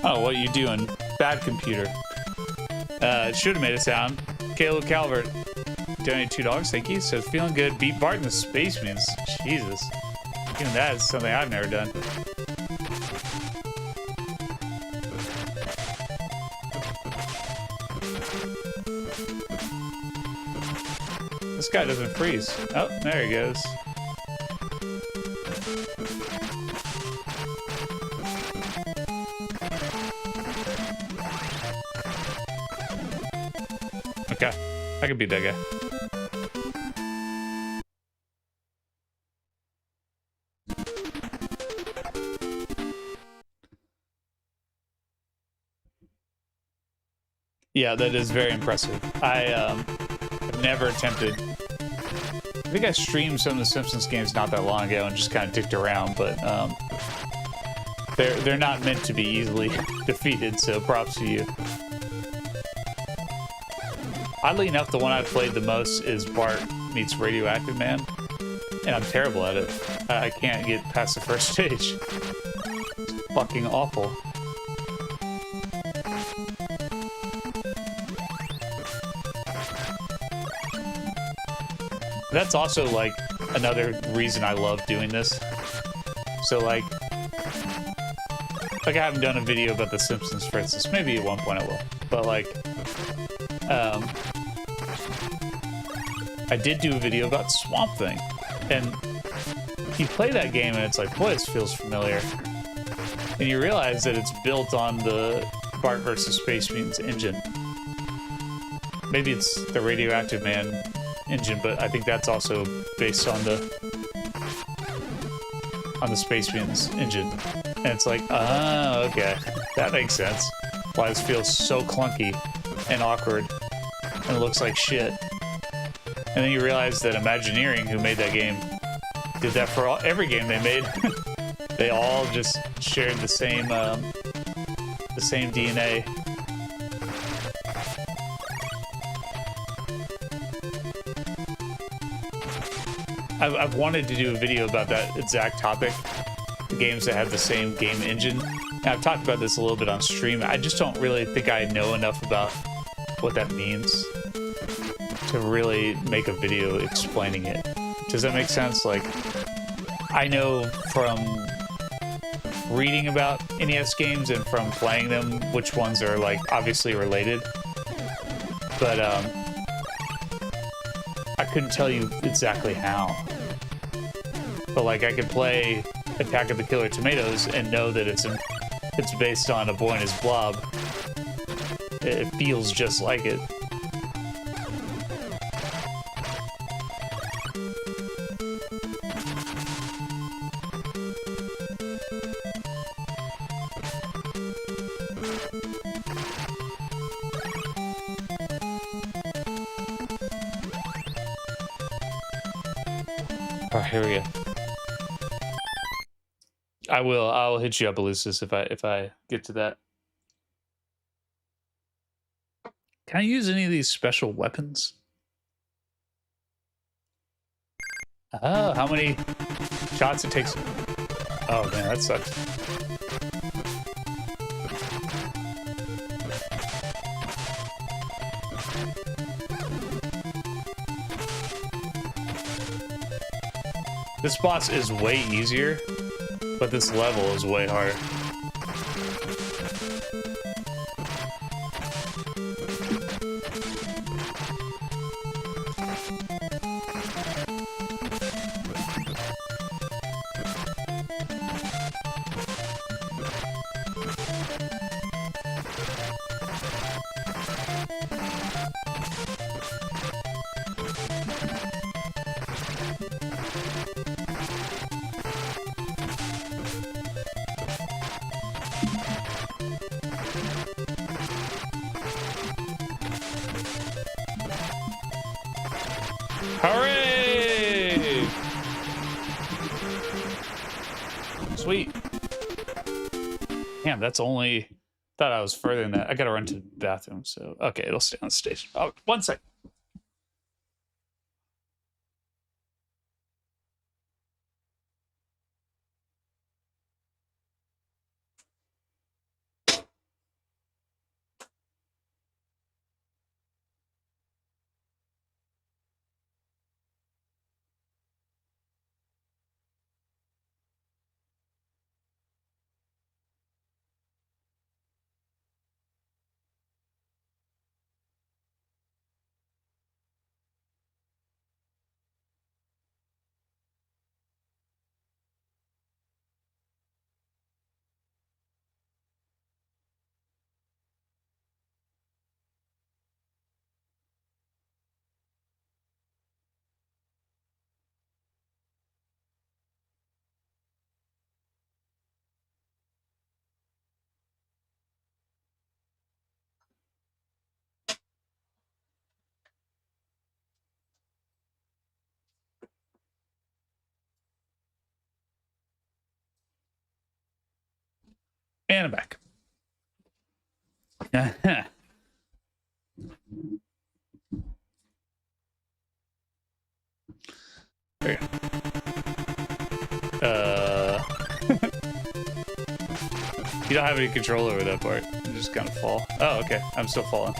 Oh, what you doing? Bad computer. It should have made a sound. Caleb Calvert donated $2. Thank you. Says feeling good. Beat Bart in the Space Mutants. Jesus. Even that is something I've never done. This guy doesn't freeze. Oh, there he goes. Okay, I could be that guy. Yeah, that is very impressive. I've never attempted. I think I streamed some of the Simpsons games not that long ago and just kind of dicked around, but they're not meant to be easily defeated. So props to you. Oddly enough, the one I've played the most is Bart meets Radioactive Man, and I'm terrible at it. I can't get past the first stage. It's fucking awful. That's also like another reason I love doing this. So like I haven't done a video about The Simpsons, for instance. Maybe at one point I will, but like I did do a video about Swamp Thing, and you play that game and it's like, boy, this feels familiar, and you realize that it's built on the Bart vs. Space Mutants engine. Maybe it's the Radioactive Man engine, but I think that's also based on the Space Mutants engine. And it's like, oh, okay, that makes sense. Why this feels so clunky and awkward and looks like shit. And then you realize that Imagineering, who made that game, did that for every game they made. They all just shared the same DNA. I've wanted to do a video about that exact topic, the games that have the same game engine. And I've talked about this a little bit on stream. I just don't really think I know enough about what that means to really make a video explaining it. Does that make sense? Like, I know from reading about NES games and from playing them which ones are like obviously related, but I couldn't tell you exactly how. But like, I could play Attack of the Killer Tomatoes and know that it's based on A Boy and His Blob. It feels just like it. Oh, here we go. I'll hit you up, Elusis, if I get to that. Can I use any of these special weapons? Oh, how many shots it takes? Oh man, that sucks. This boss is way easier, but this level is way harder. Hooray! Sweet. Damn, that's only... Thought I was further than that. I gotta run to the bathroom, so... Okay, it'll stay on the station. Oh, 1 sec. And I'm back. There you go. You don't have any control over that part. You just kind of fall. Oh, okay. I'm still falling.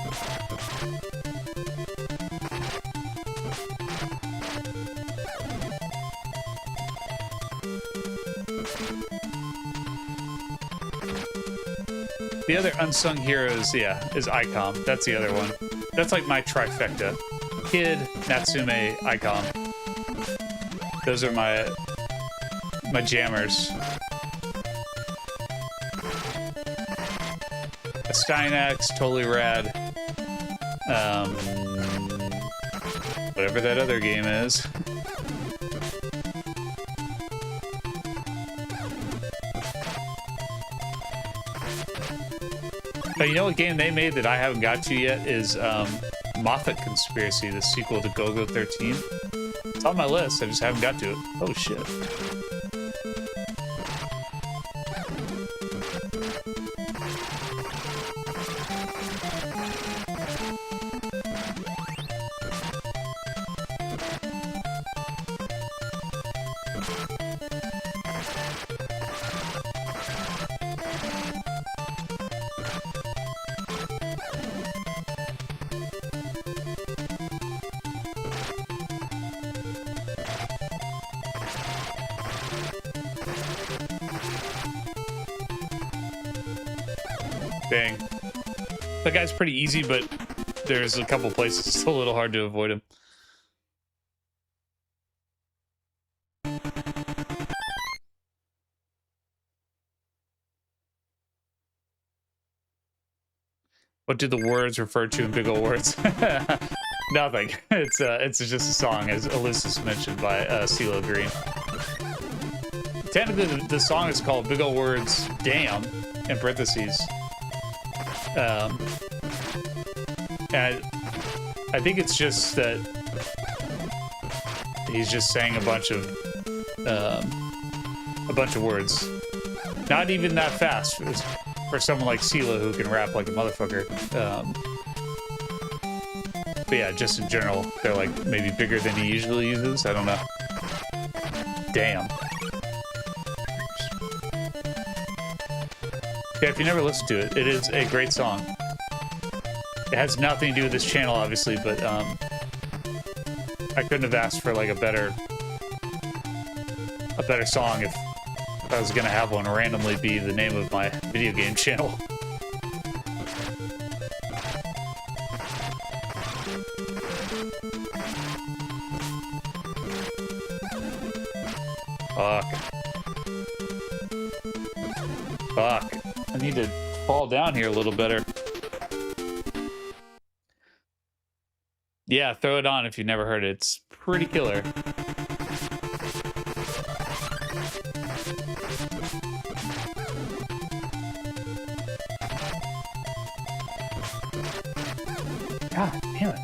The other unsung heroes, yeah, is ICOM. That's the other one. That's like my trifecta. Kid, Natsume, ICOM. Those are my jammers. Steinax, totally rad. Whatever that other game is. But you know what game they made that I haven't got to yet is Moffat Conspiracy, the sequel to Go-Go 13. It's on my list, I just haven't got to it. Oh shit. Dang. That guy's pretty easy, but there's a couple places it's a little hard to avoid him. What do the words refer to in big ol' words? Nothing. It's just a song, as Elusis mentioned by CeeLo Green. Technically, the song is called Big Ol' Words Damn, in parentheses. And I think it's just that he's just saying a bunch of words. Not even that fast for someone like CeeLo who can rap like a motherfucker. But yeah, just in general, they're like maybe bigger than he usually uses. I don't know. Damn. Yeah, if you never listened to it, it is a great song. It has nothing to do with this channel, obviously, but I couldn't have asked for like a better song if I was gonna have one randomly be the name of my video game channel. Fuck. Fuck. I need to fall down here a little better. Yeah, throw it on if you've never heard it. It's pretty killer. God damn it.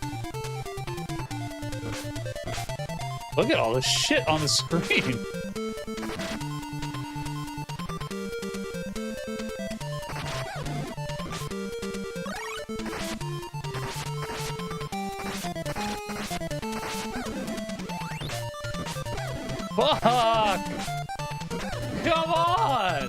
Look at all this shit on the screen. Fuck! Come on!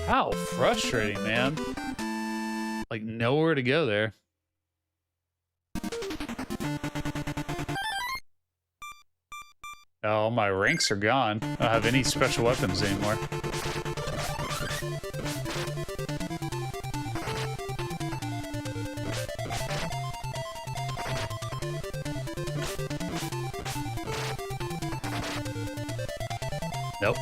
How frustrating, man. Like, nowhere to go there. Oh, my ranks are gone. I don't have any special weapons anymore. Nope.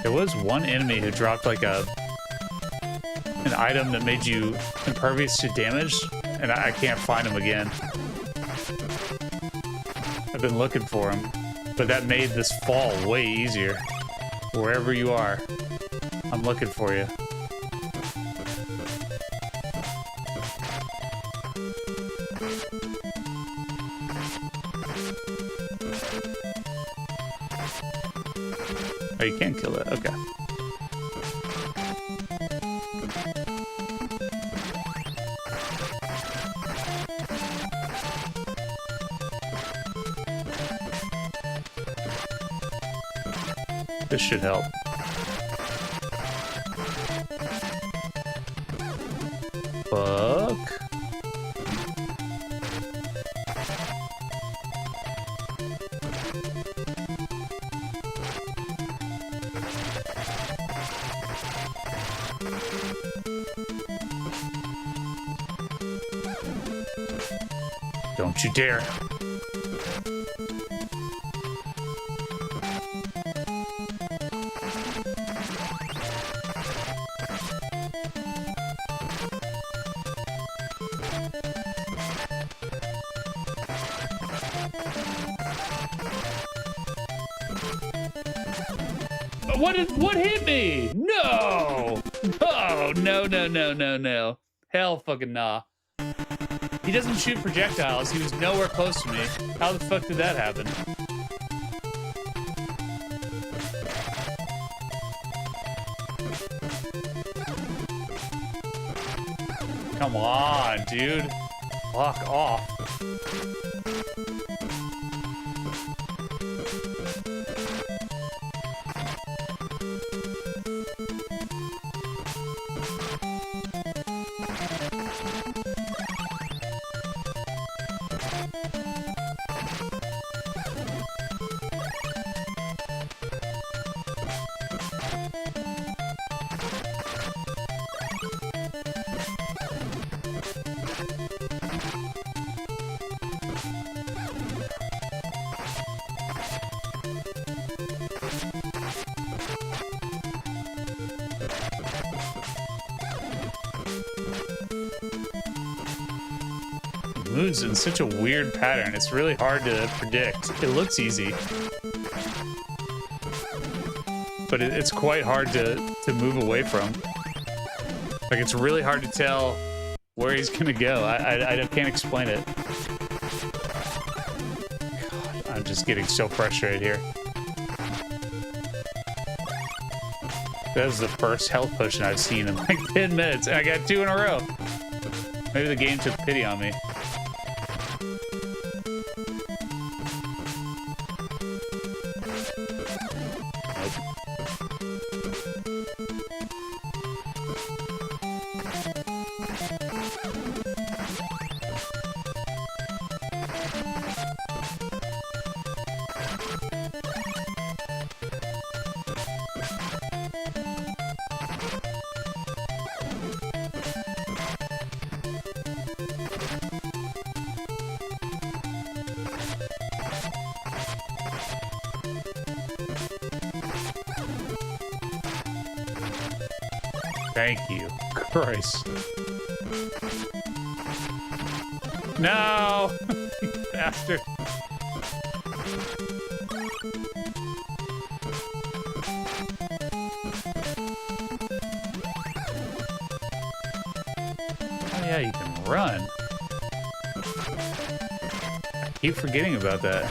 There was one enemy who dropped like a item that made you impervious to damage, and I can't find them again. I've been looking for them, but that made this fall way easier. Wherever you are, I'm looking for you. Oh, you can't kill it. Okay. This should help. Fuck. Don't you dare. What hit me? No! Oh, no. Hell fucking nah. He doesn't shoot projectiles. He was nowhere close to me. How the fuck did that happen? Come on, dude. Fuck off. Moves in such a weird pattern. It's really hard to predict. It looks easy, but it's quite hard to move away from. Like, it's really hard to tell where he's gonna go. I can't explain it. God, I'm just getting so frustrated here. That was the first health potion I've seen in like 10 minutes, and I got 2 in a row. Maybe the game took pity on me. Thank you. Christ. No! You bastard. Oh yeah, you can run. I keep forgetting about that.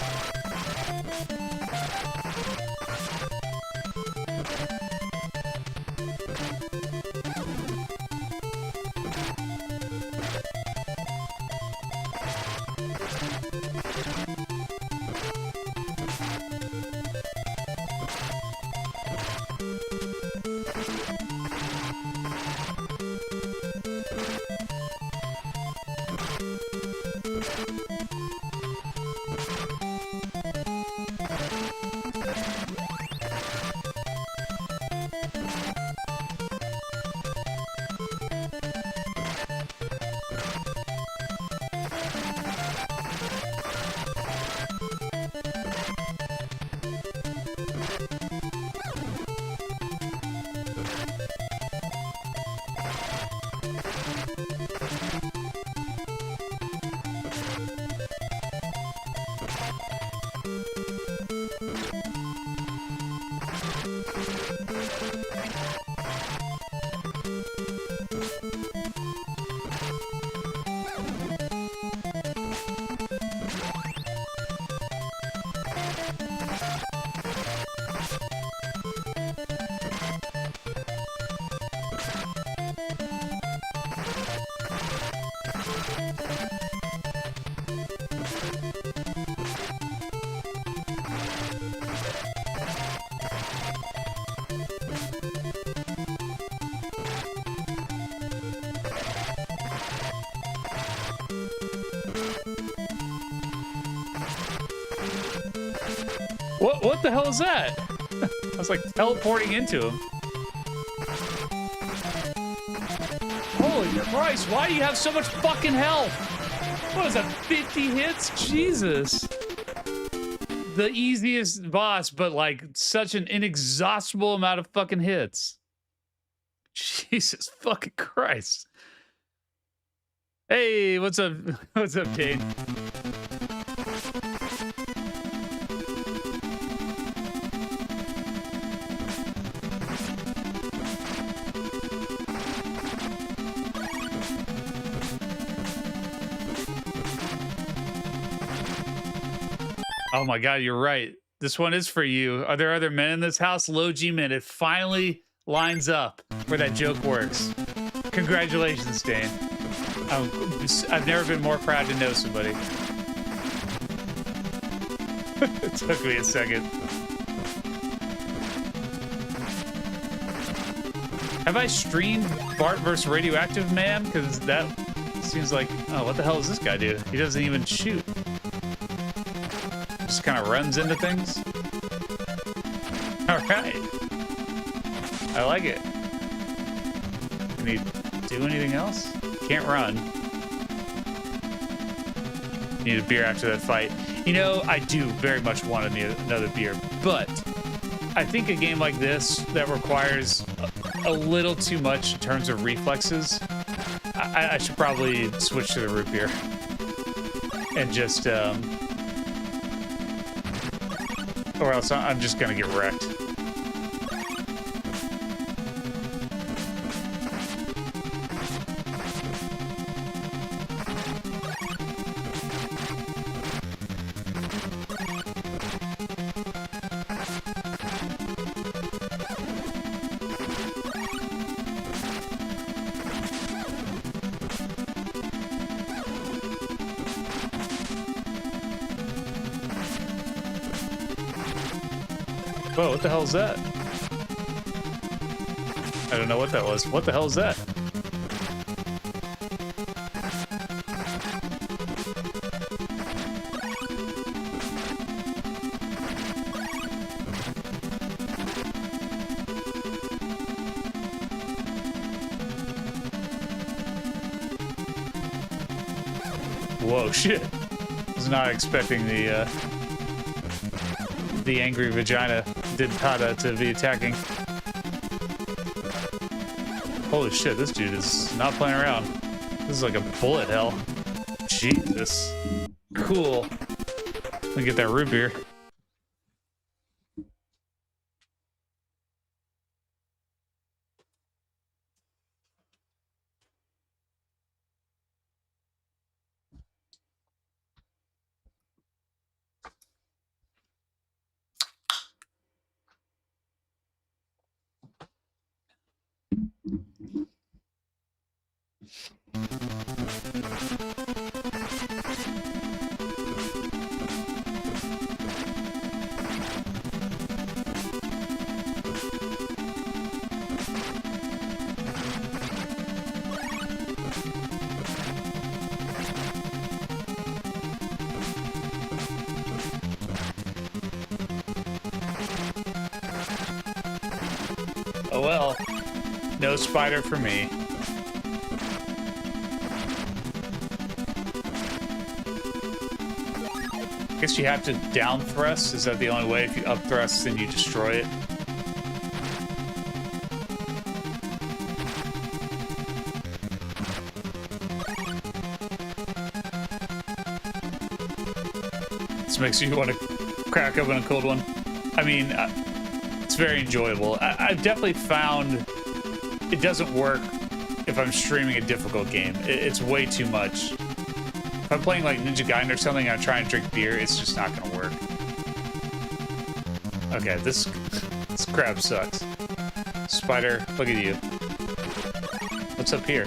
What the hell is that? I was like teleporting into him. Holy Christ, why do you have so much fucking health? What is that, 50 hits? Jesus. The easiest boss, but like such an inexhaustible amount of fucking hits. Jesus fucking Christ. Hey, what's up? What's up, Kane? Oh my God, you're right. This one is for you. Are there other men in this house? Low G men. It finally lines up where that joke works. Congratulations, Dane. I've never been more proud to know somebody. It took me a second. Have I streamed Bart vs. Radioactive Man? Because that seems like, oh, what the hell does this guy do? He doesn't even shoot. Just kind of runs into things. All right. I like it. Can he do anything else? Can't run. Need a beer after that fight. You know, I do very much want to need another beer, but I think a game like this that requires a little too much in terms of reflexes, I should probably switch to the root beer and just, or else I'm just gonna get wrecked. Whoa, what the hell is that? I don't know what that was. What the hell is that? Whoa, shit. Was not expecting the angry vagina dentata to be attacking. Holy shit, this dude is not playing around. This is like a bullet hell. Jesus. Cool. Let me get that root beer. Oh well, no spider for me. I guess you have to down thrust. Is that the only way? If you up thrust, then you destroy it. This makes you want to crack open a cold one. I mean, it's very enjoyable. I've definitely found it doesn't work if I'm streaming a difficult game. It's way too much. If I'm playing like Ninja Gaiden or something and I'm trying to drink beer, it's just not gonna work. Okay, this crab sucks. Spider, look at you. What's up here?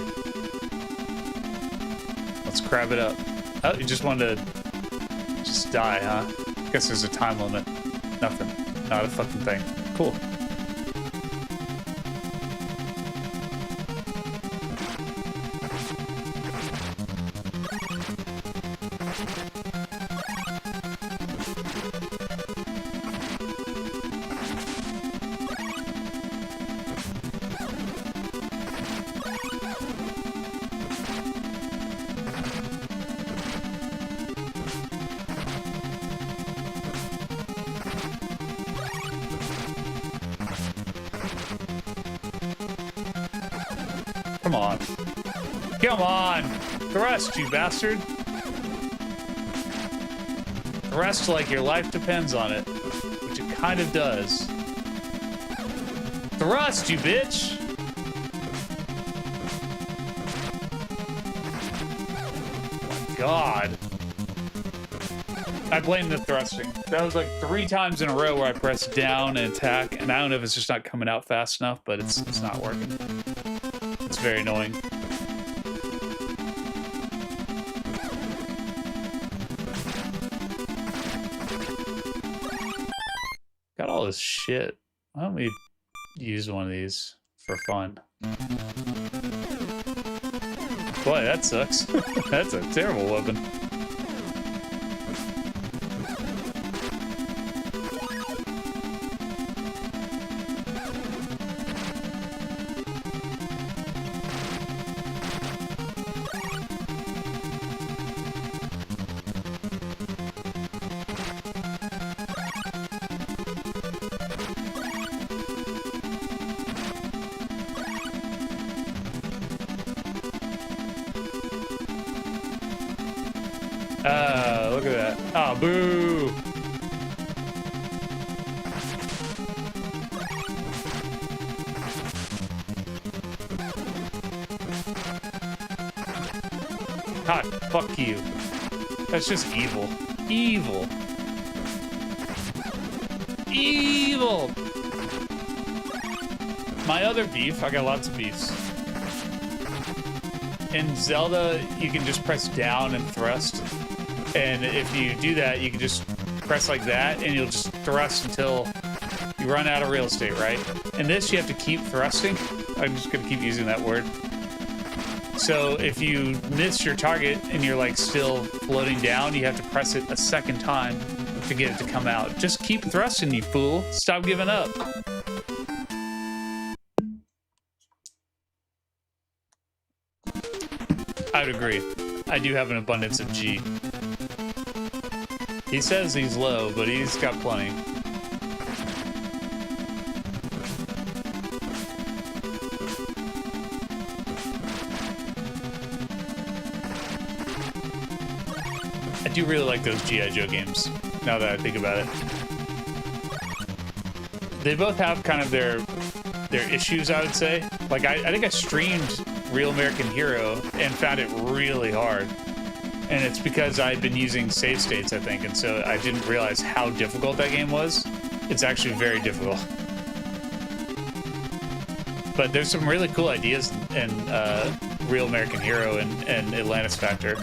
Let's crab it up. Oh, you just wanted to Just die, huh? Guess there's a time limit. Nothing. Not a fucking thing. Cool. Come on. Come on! Thrust, you bastard! Thrust like your life depends on it. Which it kind of does. Thrust, you bitch! Oh my God. I blame the thrusting. That was like 3 times in a row where I pressed down and attack, and I don't know if it's just not coming out fast enough, but it's not working. It's very annoying. Got all this shit. Why don't we use one of these for fun? Boy, that sucks. That's a terrible weapon. Look at that. Oh, boo! God, fuck you. That's just evil. Evil. Evil! My other beef, I got lots of beefs. In Zelda, you can just press down and thrust. And if you do that, you can just press like that, and you'll just thrust until you run out of real estate, right? In this, you have to keep thrusting. I'm just gonna keep using that word. So if you miss your target and you're like still floating down, you have to press it a second time to get it to come out. Just keep thrusting, you fool. Stop giving up. I would agree. I do have an abundance of G. He says he's low, but he's got plenty. I do really like those G.I. Joe games, now that I think about it. They both have kind of their issues, I would say. Like, I think I streamed Real American Hero and found it really hard. And it's because I'd been using save states, I think, and so I didn't realize how difficult that game was. It's actually very difficult. But there's some really cool ideas in Real American Hero and Atlantis Factor.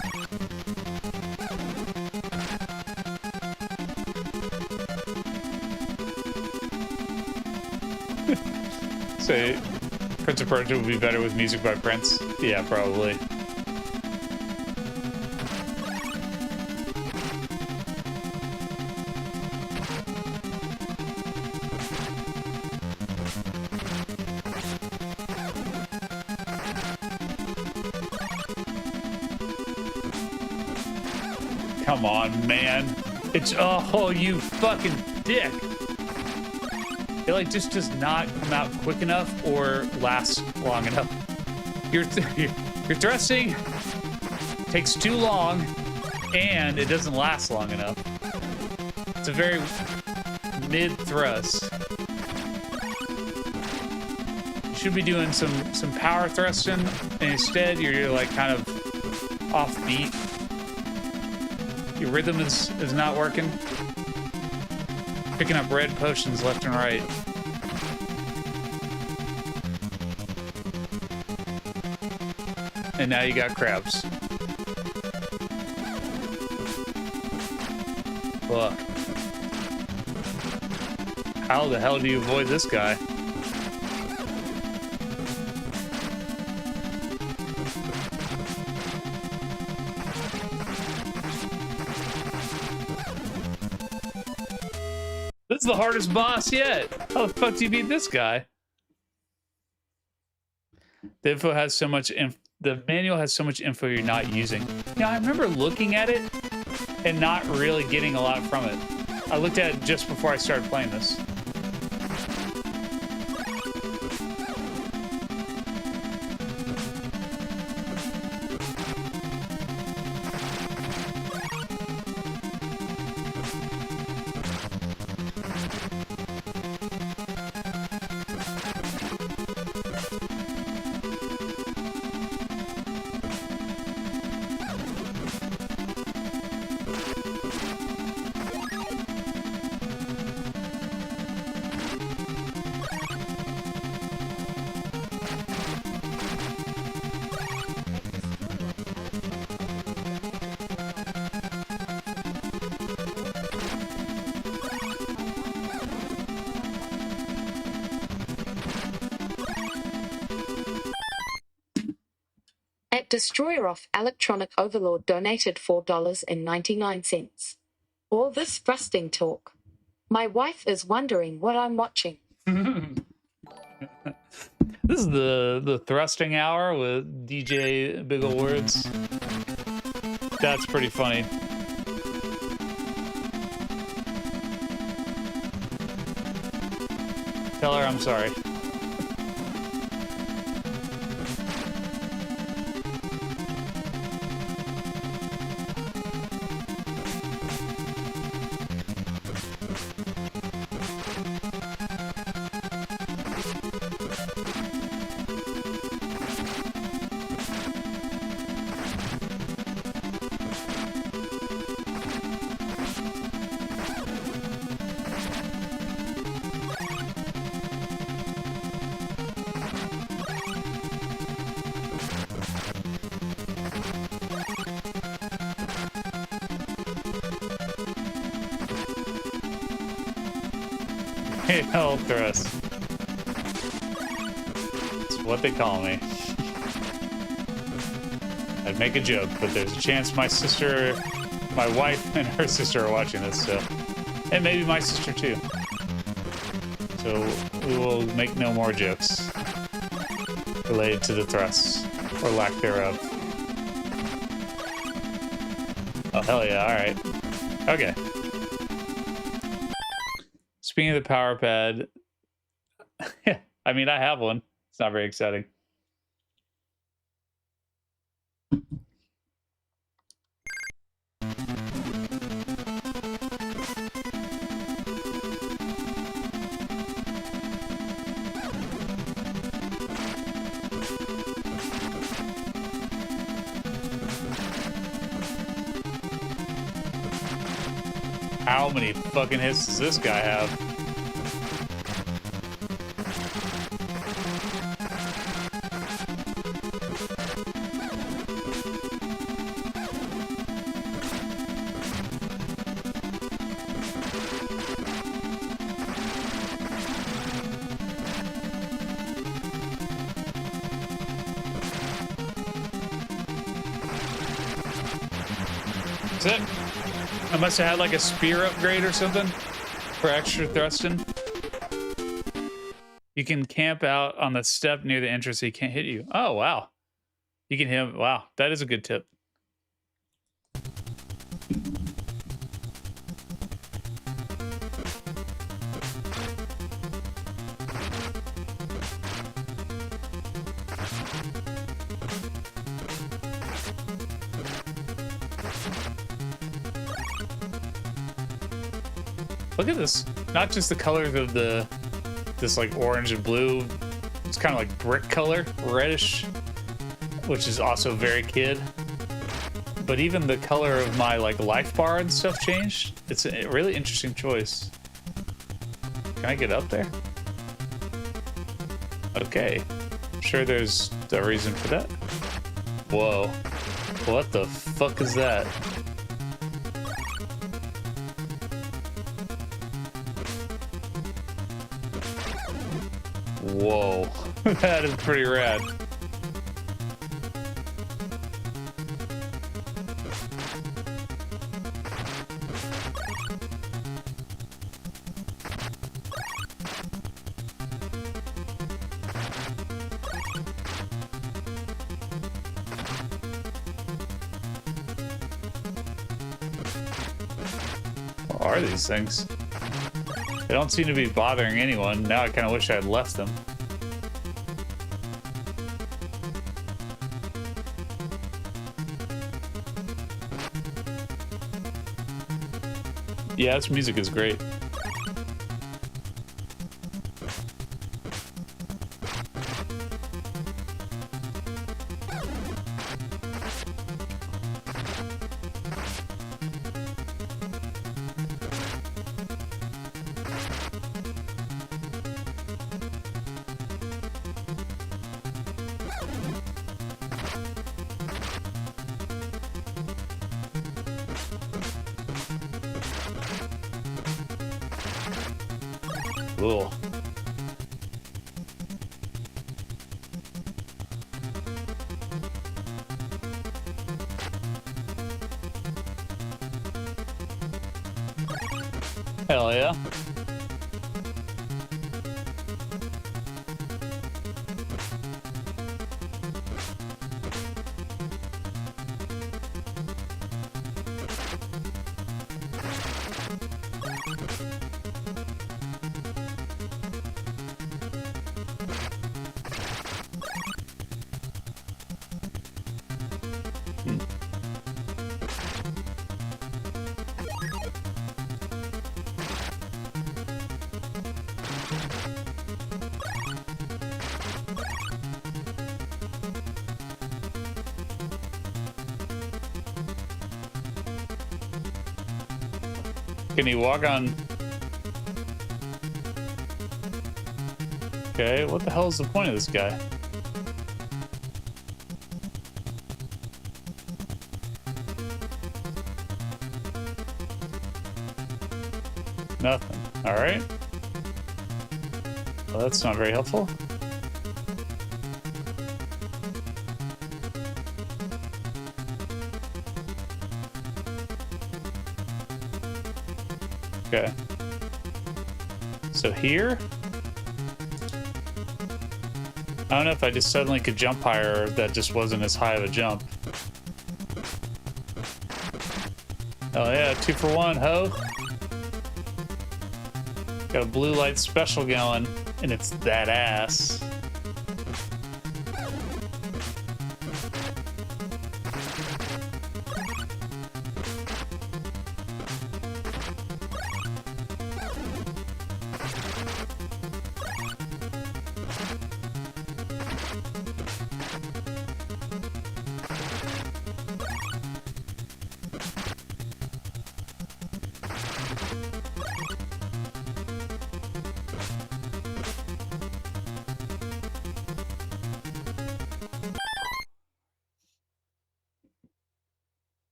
So, Prince of Persia would be better with music by Prince? Yeah, probably. Come on, man. It's, oh, you fucking dick. It, like, just does not come out quick enough or last long enough. Your thrusting takes too long, and it doesn't last long enough. It's a very mid-thrust. You should be doing some power thrusting, and instead you're like, kind of off-beat. Your rhythm is not working. Picking up red potions left and right. And now you got crabs. fuck. How the hell do you avoid this guy? This is the hardest boss yet. How the fuck do you beat this guy? The info has so much the manual has so much info you're not using. Yeah, I remember looking at it and not really getting a lot from it. I looked at it just before I started playing this. At Destroyer Off, Electronic Overlord donated $4.99. All this thrusting talk. My wife is wondering what I'm watching. This is the thrusting hour with DJ Big Ol' Words. That's pretty funny. Tell her I'm sorry. Hell thrust. It's what they call me. I'd make a joke, but there's a chance my sister, my wife, and her sister are watching this, so. And maybe my sister too. So we will make no more jokes related to the thrusts, or lack thereof. Oh, hell yeah, alright. Okay. Speaking of the power pad, I mean, I have one. It's not very exciting. How many fucking hits does this guy have? That's it. I must have had like a spear upgrade or something for extra thrusting. You can camp out on the step near the entrance so he can't hit you. Oh, wow. You can hit him. Wow, that is a good tip. Look at this. Not just the colors of this like orange and blue. It's kind of like brick color, reddish, which is also very kid. But even the color of my like life bar and stuff changed. It's a really interesting choice. Can I get up there? Okay. I'm sure there's a reason for that. Whoa. What the fuck is that? Whoa, that is pretty rad. What are these things? They don't seem to be bothering anyone. Now I kind of wish I had left them. Yeah, this music is great. Cool. Hell yeah. Can he walk on? Okay, what the hell is the point of this guy? Nothing. All right. Well, that's not very helpful. Okay. So here, I don't know if I just suddenly could jump higher, or that just wasn't as high of a jump. Oh yeah, 2 for 1, ho. Got a blue light special going, and it's that ass.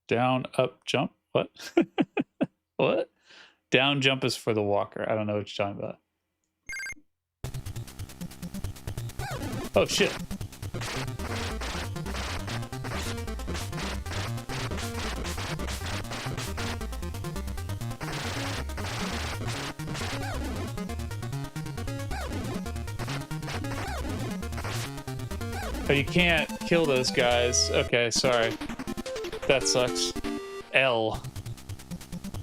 Down, up, jump. What? What? Down jump is for the walker. I don't know what you're talking about. Oh, shit. Oh, you can't kill those guys. Okay, sorry. That sucks. L.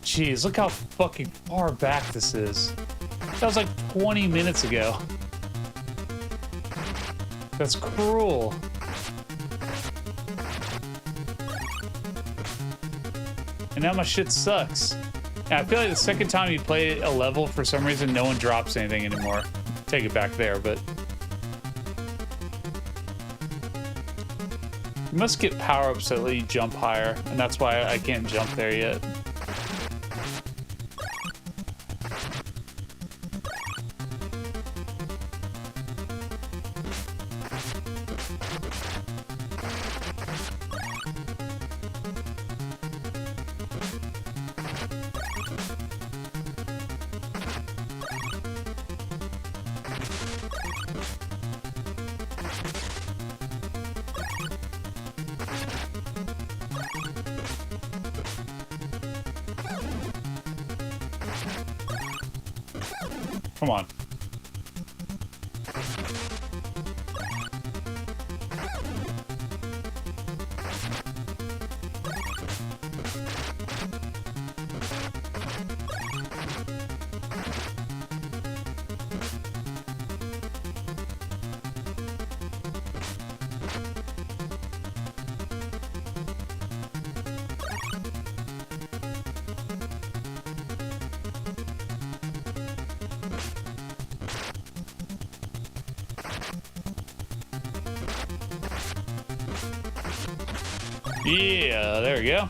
Jeez, look how fucking far back this is. That was like 20 minutes ago. That's cruel. And now my shit sucks. And I feel like the second time you play a level, for some reason, no one drops anything anymore. Take it back there, but... You must get power-ups that let you jump higher, and that's why I can't jump there yet. Come on. Yeah, there we go.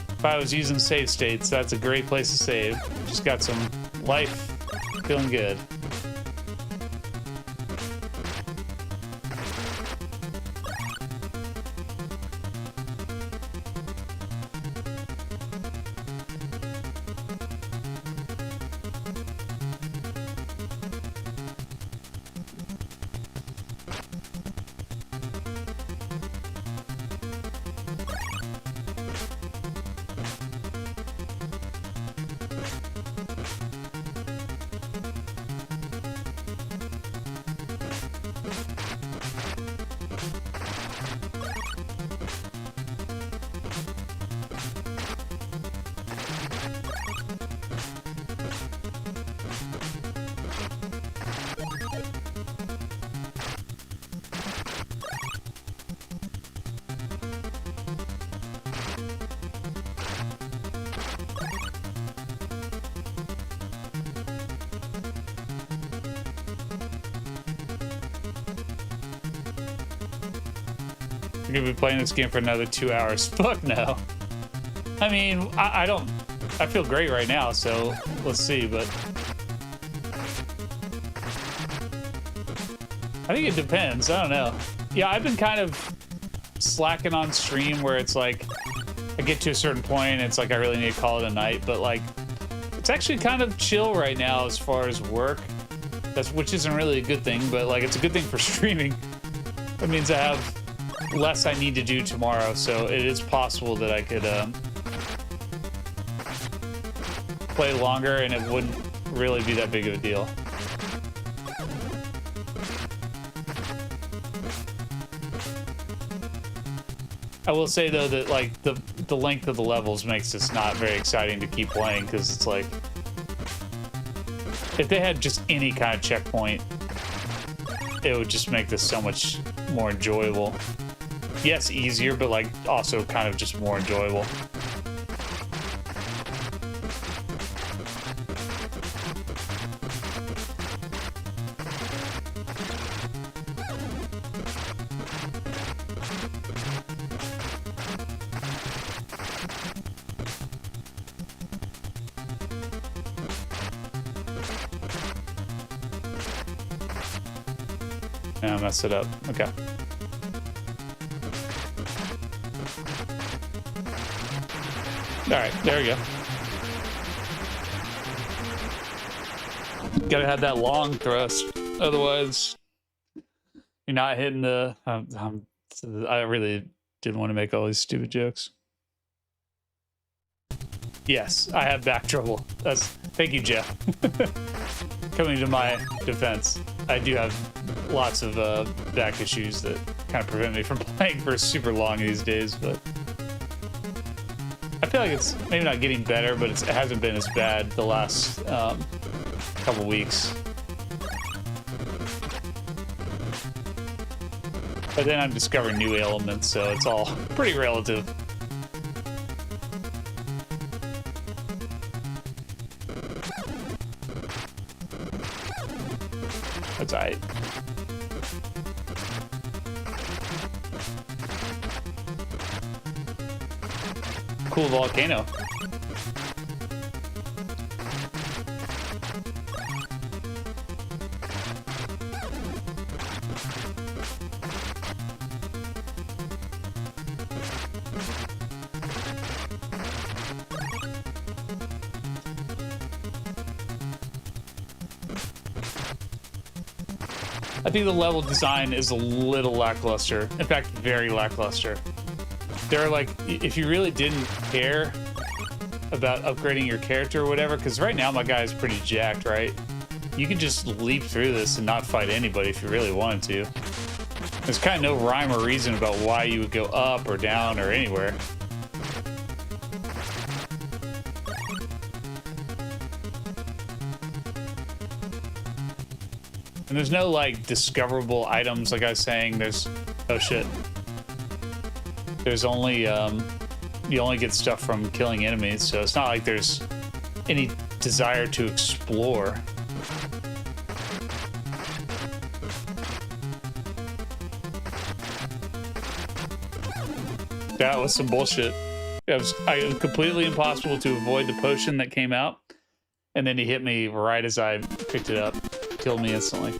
If I was using save states, that's a great place to save. Just got some life, feeling good. We're gonna be playing this game for another 2 hours. Fuck no. I mean, I don't. I feel great right now, so let's see. But I think it depends. I don't know. Yeah, I've been kind of slacking on stream where it's like I get to a certain point and it's like I really need to call it a night. But like, it's actually kind of chill right now as far as work. Which isn't really a good thing, but like it's a good thing for streaming. That means I have less I need to do tomorrow, so it is possible that I could play longer and it wouldn't really be that big of a deal. I will say though that like the length of the levels makes this not very exciting to keep playing, because it's like if they had just any kind of checkpoint, it would just make this so much more enjoyable. Yes, easier, but like also kind of just more enjoyable. Yeah, I messed it up. Okay. All right, there we go. Gotta have that long thrust, otherwise you're not hitting the. I really didn't want to make all these stupid jokes. Yes, I have back trouble. Thank you, Jeff. Coming to my defense, I do have lots of back issues that kind of prevent me from playing for super long these days, but I feel like it's maybe not getting better, but it hasn't been as bad the last couple weeks. But then I'm discovering new ailments, so it's all pretty relative. That's all right. Cool volcano. I think the level design is a little lackluster. In fact, very lackluster. There are like, if you really didn't care about upgrading your character or whatever, because right now my guy is pretty jacked, right? You can just leap through this and not fight anybody if you really wanted to. There's kind of no rhyme or reason about why you would go up or down or anywhere. And there's no, like, discoverable items, like I was saying. There's... Oh, shit. There's only, you only get stuff from killing enemies, so it's not like there's any desire to explore. That was some bullshit. It was completely impossible to avoid the potion that came out, and then he hit me right as I picked it up. Killed me instantly.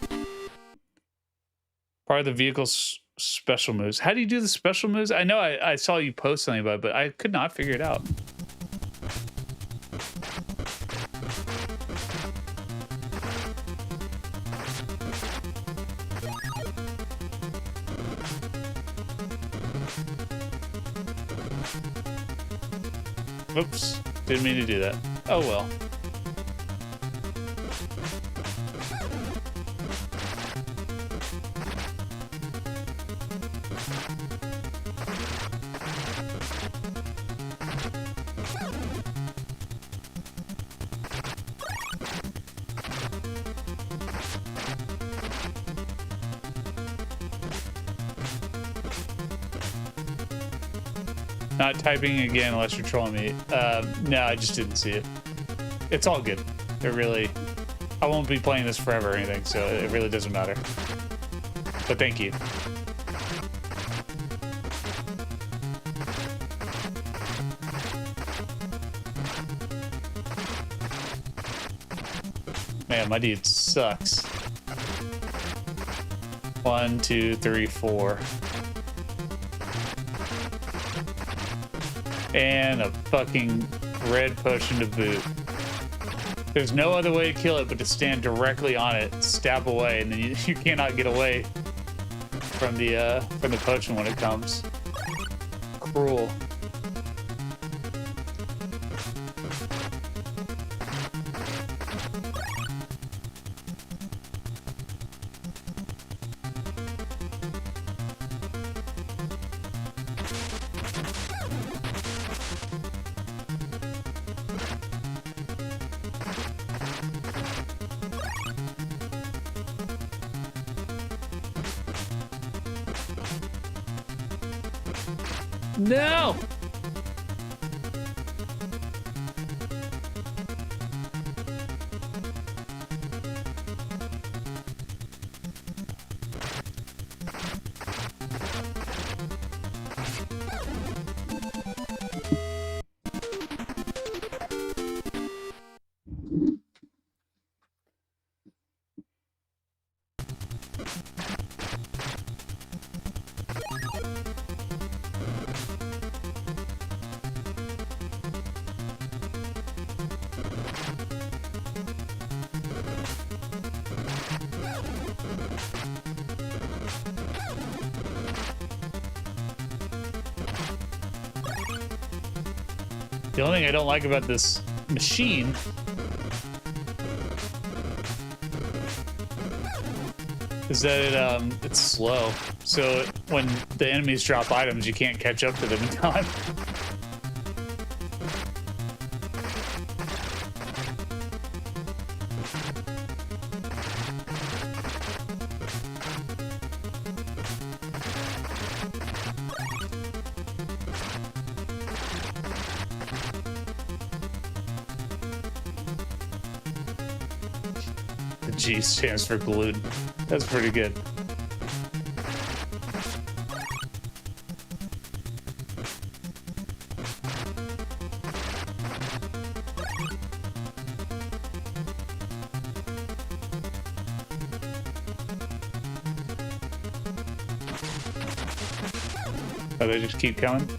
Part of the vehicle's special moves. How do you do the special moves? I know I saw you post something about it, but I could not figure it out. Oops, didn't mean to do that. Oh well. Not typing again unless you're trolling me. No, I just didn't see it. It's all good. It really... I won't be playing this forever or anything, so it really doesn't matter. But thank you. Man, my dude sucks. 1, 2, 3, 4. And a fucking red potion to boot. There's no other way to kill it but to stand directly on it, stab away, and then you cannot get away from the potion when it comes. Cruel. No! The only thing I don't like about this machine is that it's slow. So when the enemies drop items, you can't catch up to them in time. G stands for glued. That's pretty good. Oh, they just keep coming?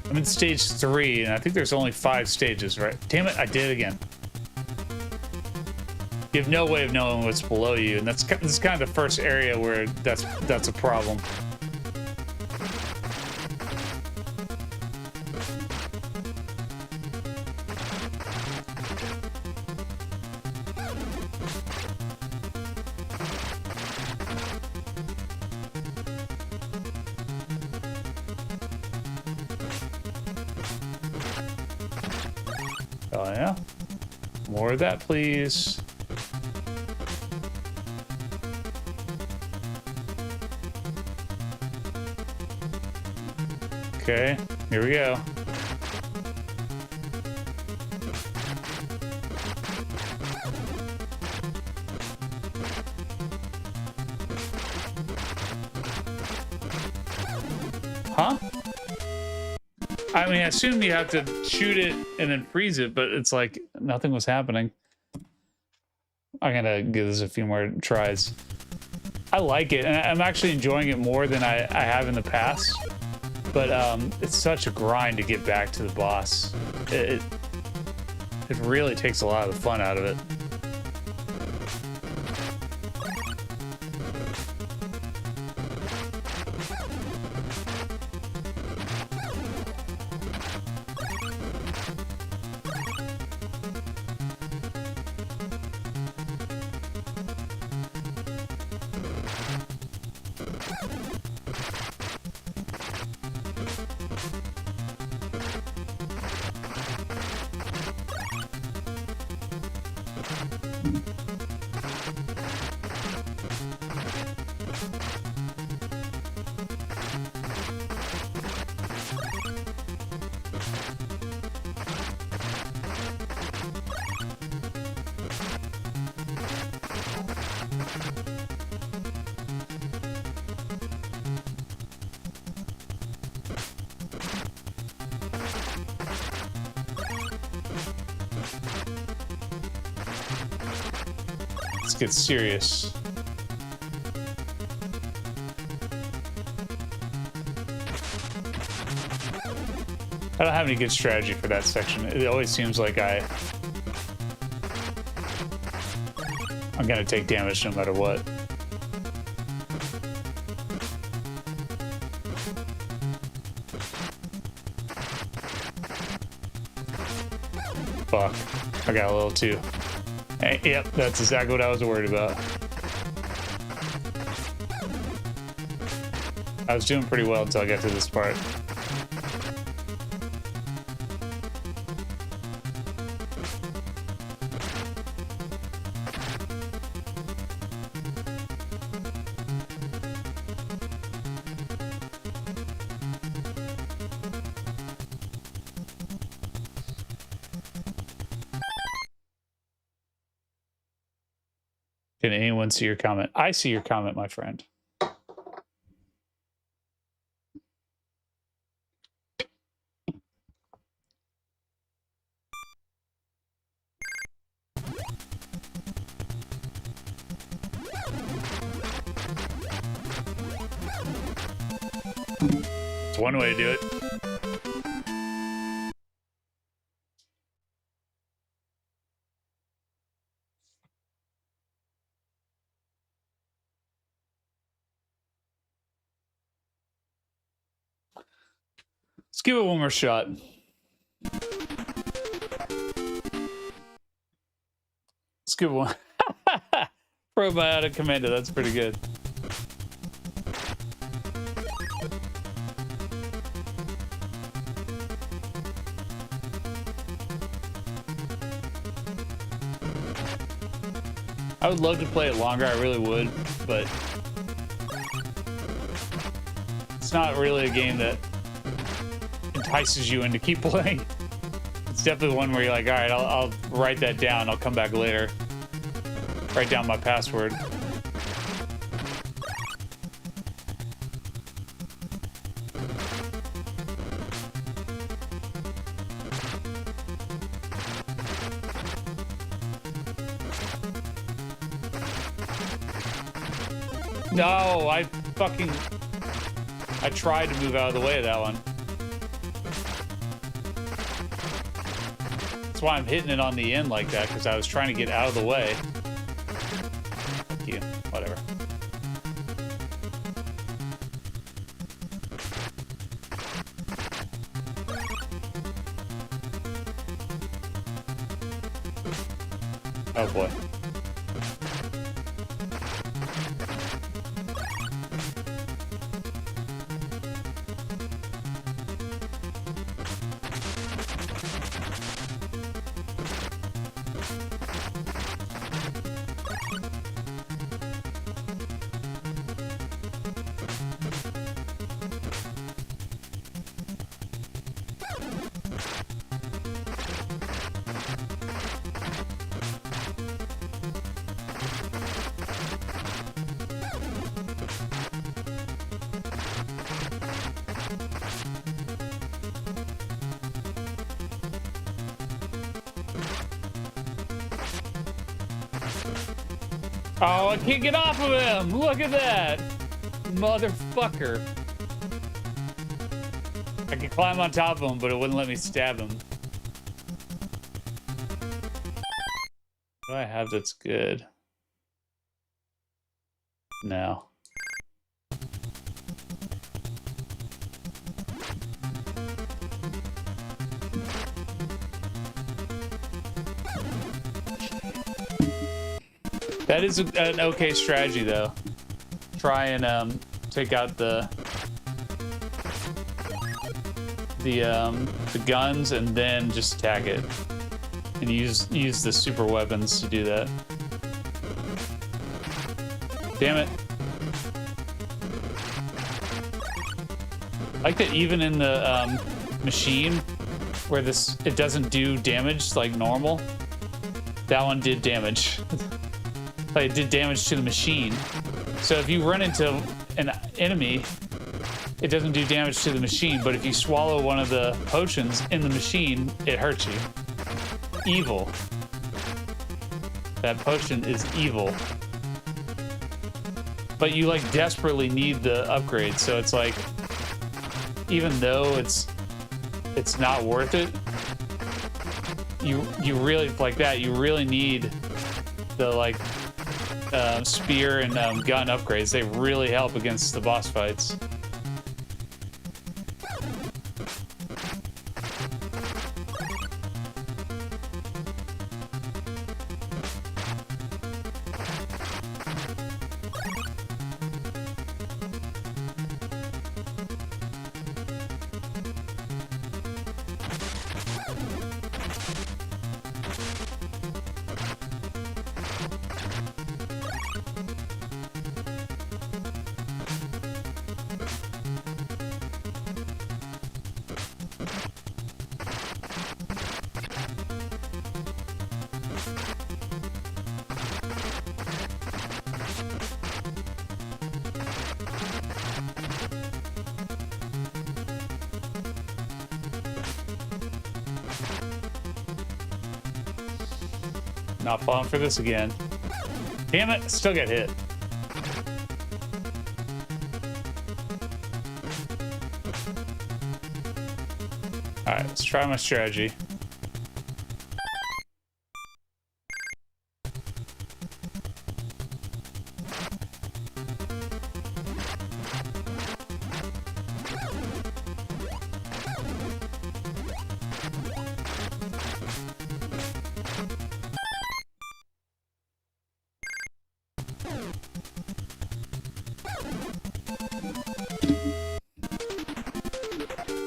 I'm in stage 3, and I think there's only 5 stages, right? Damn it, I did it again. You have no way of knowing what's below you, and this is kind of the first area where that's a problem. Oh yeah, more of that, please. Okay, here we go. Huh? I mean, I assume you have to shoot it and then freeze it, but it's like nothing was happening. I'm gonna give this a few more tries. I like it, and I'm actually enjoying it more than I have in the past. But it's such a grind to get back to the boss. It really takes a lot of the fun out of it. Let's get serious. I don't have any good strategy for that section. It always seems like I'm gonna take damage no matter what. Fuck. I got a little too. Hey, yep, that's exactly what I was worried about. I was doing pretty well until I got to this part. Can anyone see your comment? I see your comment, my friend. It's one way to do it. Let's give it one more shot. Let's give it one. Probiotic Commando, that's pretty good. I would love to play it longer, I really would, but it's not really a game that entices you into keep playing. It's definitely one where you're like, all right, I'll write that down. I'll come back later. Write down my password. No, I tried to move out of the way of that one. That's why I'm hitting it on the end like that, because I was trying to get out of the way. Whatever. Oh boy. Oh, I can't get off of him! Look at that! Motherfucker. I could climb on top of him, but it wouldn't let me stab him. What do I have that's good? No. That is an okay strategy, though. Try and take out the guns and then just attack it, and use the super weapons to do that. Damn it! I like that even in the machine where it doesn't do damage like normal. That one did damage. Like, it did damage to the machine. So if you run into an enemy, it doesn't do damage to the machine, but if you swallow one of the potions in the machine, it hurts you. Evil. That potion is evil. But you like desperately need the upgrade, so it's like, even though it's not worth it, you really like that. You really need the like spear and gun upgrades. They really help against the boss fights. Not falling for this again. Damn it, still get hit. Alright, let's try my strategy.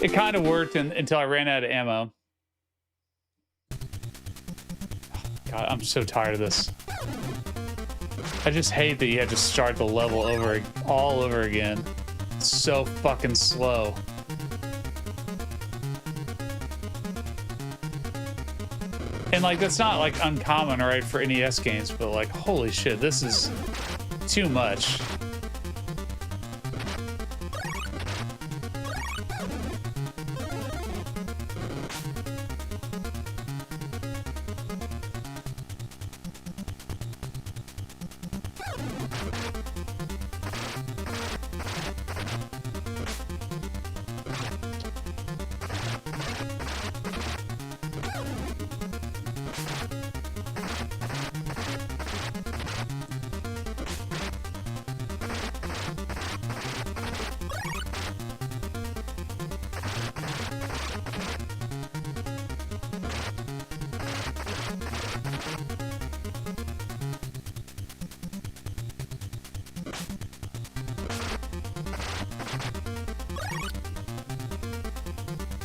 It kind of worked until I ran out of ammo. God, I'm so tired of this. I just hate that you have to start the level all over again. It's so fucking slow. And like, that's not like uncommon, right, for NES games, but like, holy shit, this is too much.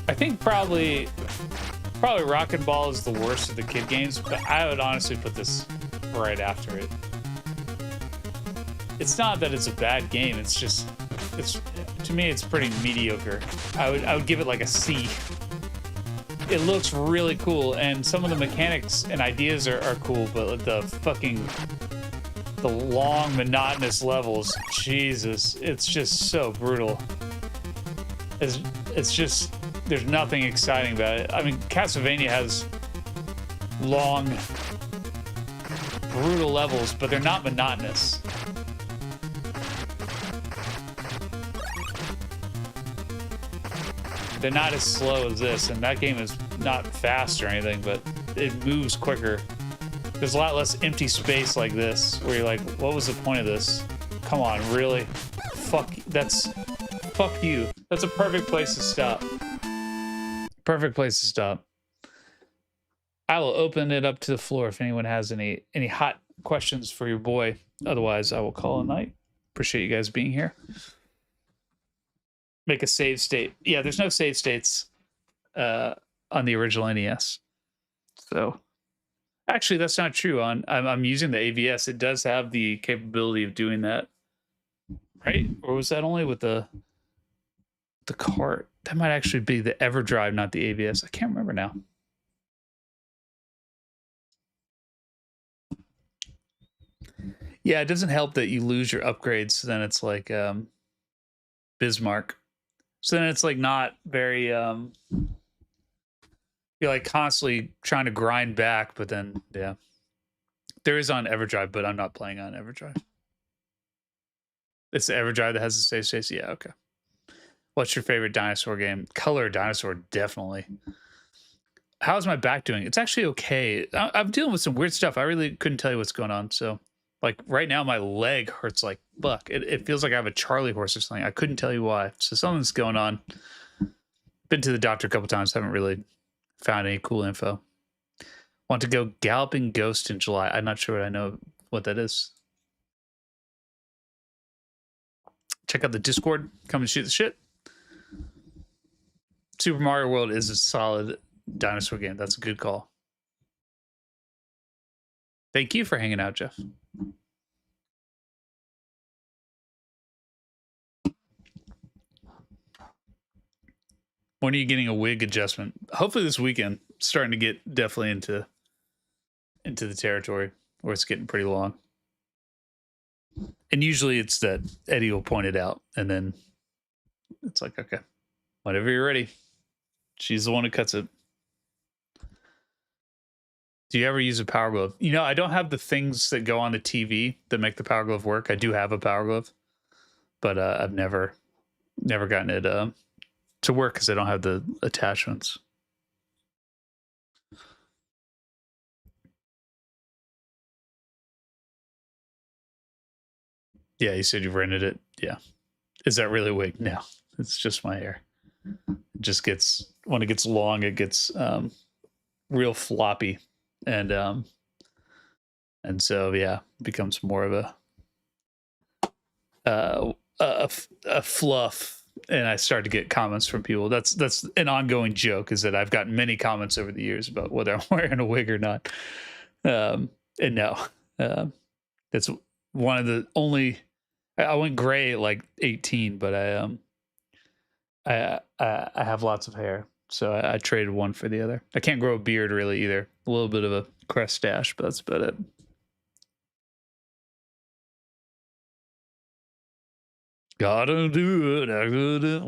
I think probably Rocket Ball is the worst of the kid games, but I would honestly put this right after it. It's not that it's a bad game, it's just, to me it's pretty mediocre. I would give it like a C. It looks really cool, and some of the mechanics and ideas are cool, but the long monotonous levels, Jesus, it's just so brutal. It's just, there's nothing exciting about it. I mean, Castlevania has long, brutal levels, but they're not monotonous. They're not as slow as this, and that game is not fast or anything, but it moves quicker. There's a lot less empty space like this, where you're like, what was the point of this? Come on, really? Fuck you. That's a perfect place to stop. Perfect place to stop. I will open it up to the floor if anyone has any hot questions for your boy. Otherwise, I will call a night. Appreciate you guys being here. Make a save state. Yeah, there's no save states on the original NES. So, actually, that's not true. I'm using the AVS. It does have the capability of doing that, right? Or was that only with the cart? That might actually be the EverDrive, not the AVS. I can't remember now. Yeah, it doesn't help that you lose your upgrades. So then it's like Bismarck. So then it's like not very you're like constantly trying to grind back, but then yeah. There is on EverDrive, but I'm not playing on EverDrive. It's the EverDrive that has the save states. Yeah, okay. What's your favorite dinosaur game? Color Dinosaur, definitely. How's my back doing? It's actually okay. I'm dealing with some weird stuff. I really couldn't tell you what's going on. So like right now my leg hurts like fuck. It feels like I have a Charlie horse or something. I couldn't tell you why. So something's going on. Been to the doctor a couple times. Haven't really found any cool info. Want to go Galloping Ghost in July. I'm not sure I know what that is. Check out the Discord. Come and shoot the shit. Super Mario World is a solid dinosaur game. That's a good call. Thank you for hanging out, Jeff. When are you getting a wig adjustment? Hopefully this weekend. Starting to get definitely into the territory where it's getting pretty long. And usually it's that Eddie will point it out, and then it's like, okay, whenever you're ready. She's the one who cuts it. Do you ever use a Power Glove? You know, I don't have the things that go on the TV that make the Power Glove work. I do have a Power Glove, but I've never gotten it to work because I don't have the attachments. Yeah, you said you've rented it. Yeah. Is that really a wig? No, it's just my hair. It just gets, when it gets long, it gets real floppy. And so, yeah, it becomes more of a fluff. And I start to get comments from people. That's an ongoing joke, is that I've gotten many comments over the years about whether I'm wearing a wig or not. And no, that's one of the only, I went gray at like 18, but I have lots of hair, so I traded one for the other. I can't grow a beard really either. A little bit of a crest stash, but that's about it. Gotta do it, I gotta do it.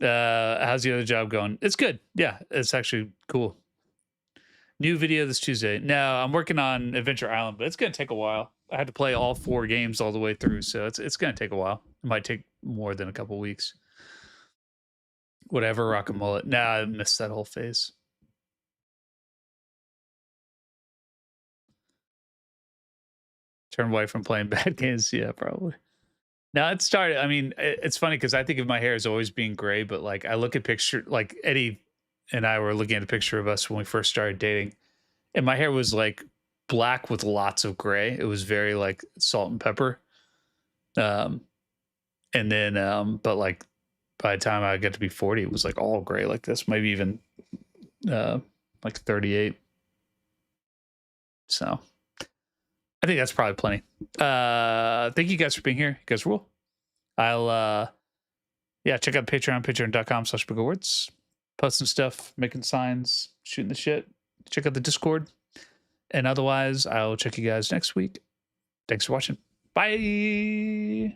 How's the other job going? It's good. Yeah, it's actually cool. New video this Tuesday. No, I'm working on Adventure Island, but it's gonna take a while. I had to play all 4 games all the way through, so it's gonna take a while. It might take more than a couple weeks. Whatever, rock a mullet. Nah, I missed that whole phase. Turn away from playing bad games. Yeah, probably. Now it started. I mean, it's funny because I think of my hair as always being gray, but like I look at picture, like Eddie and I were looking at a picture of us when we first started dating, and my hair was like black with lots of gray. It was very like salt and pepper. And then, but like by the time I got to be 40, it was like all gray like this, maybe even like 38. So I think that's probably plenty. Thank you guys for being here. You guys rule. I'll check out Patreon, patreon.com/bookawards. Posting stuff, making signs, shooting the shit. Check out the Discord. And otherwise, I'll check you guys next week. Thanks for watching. Bye.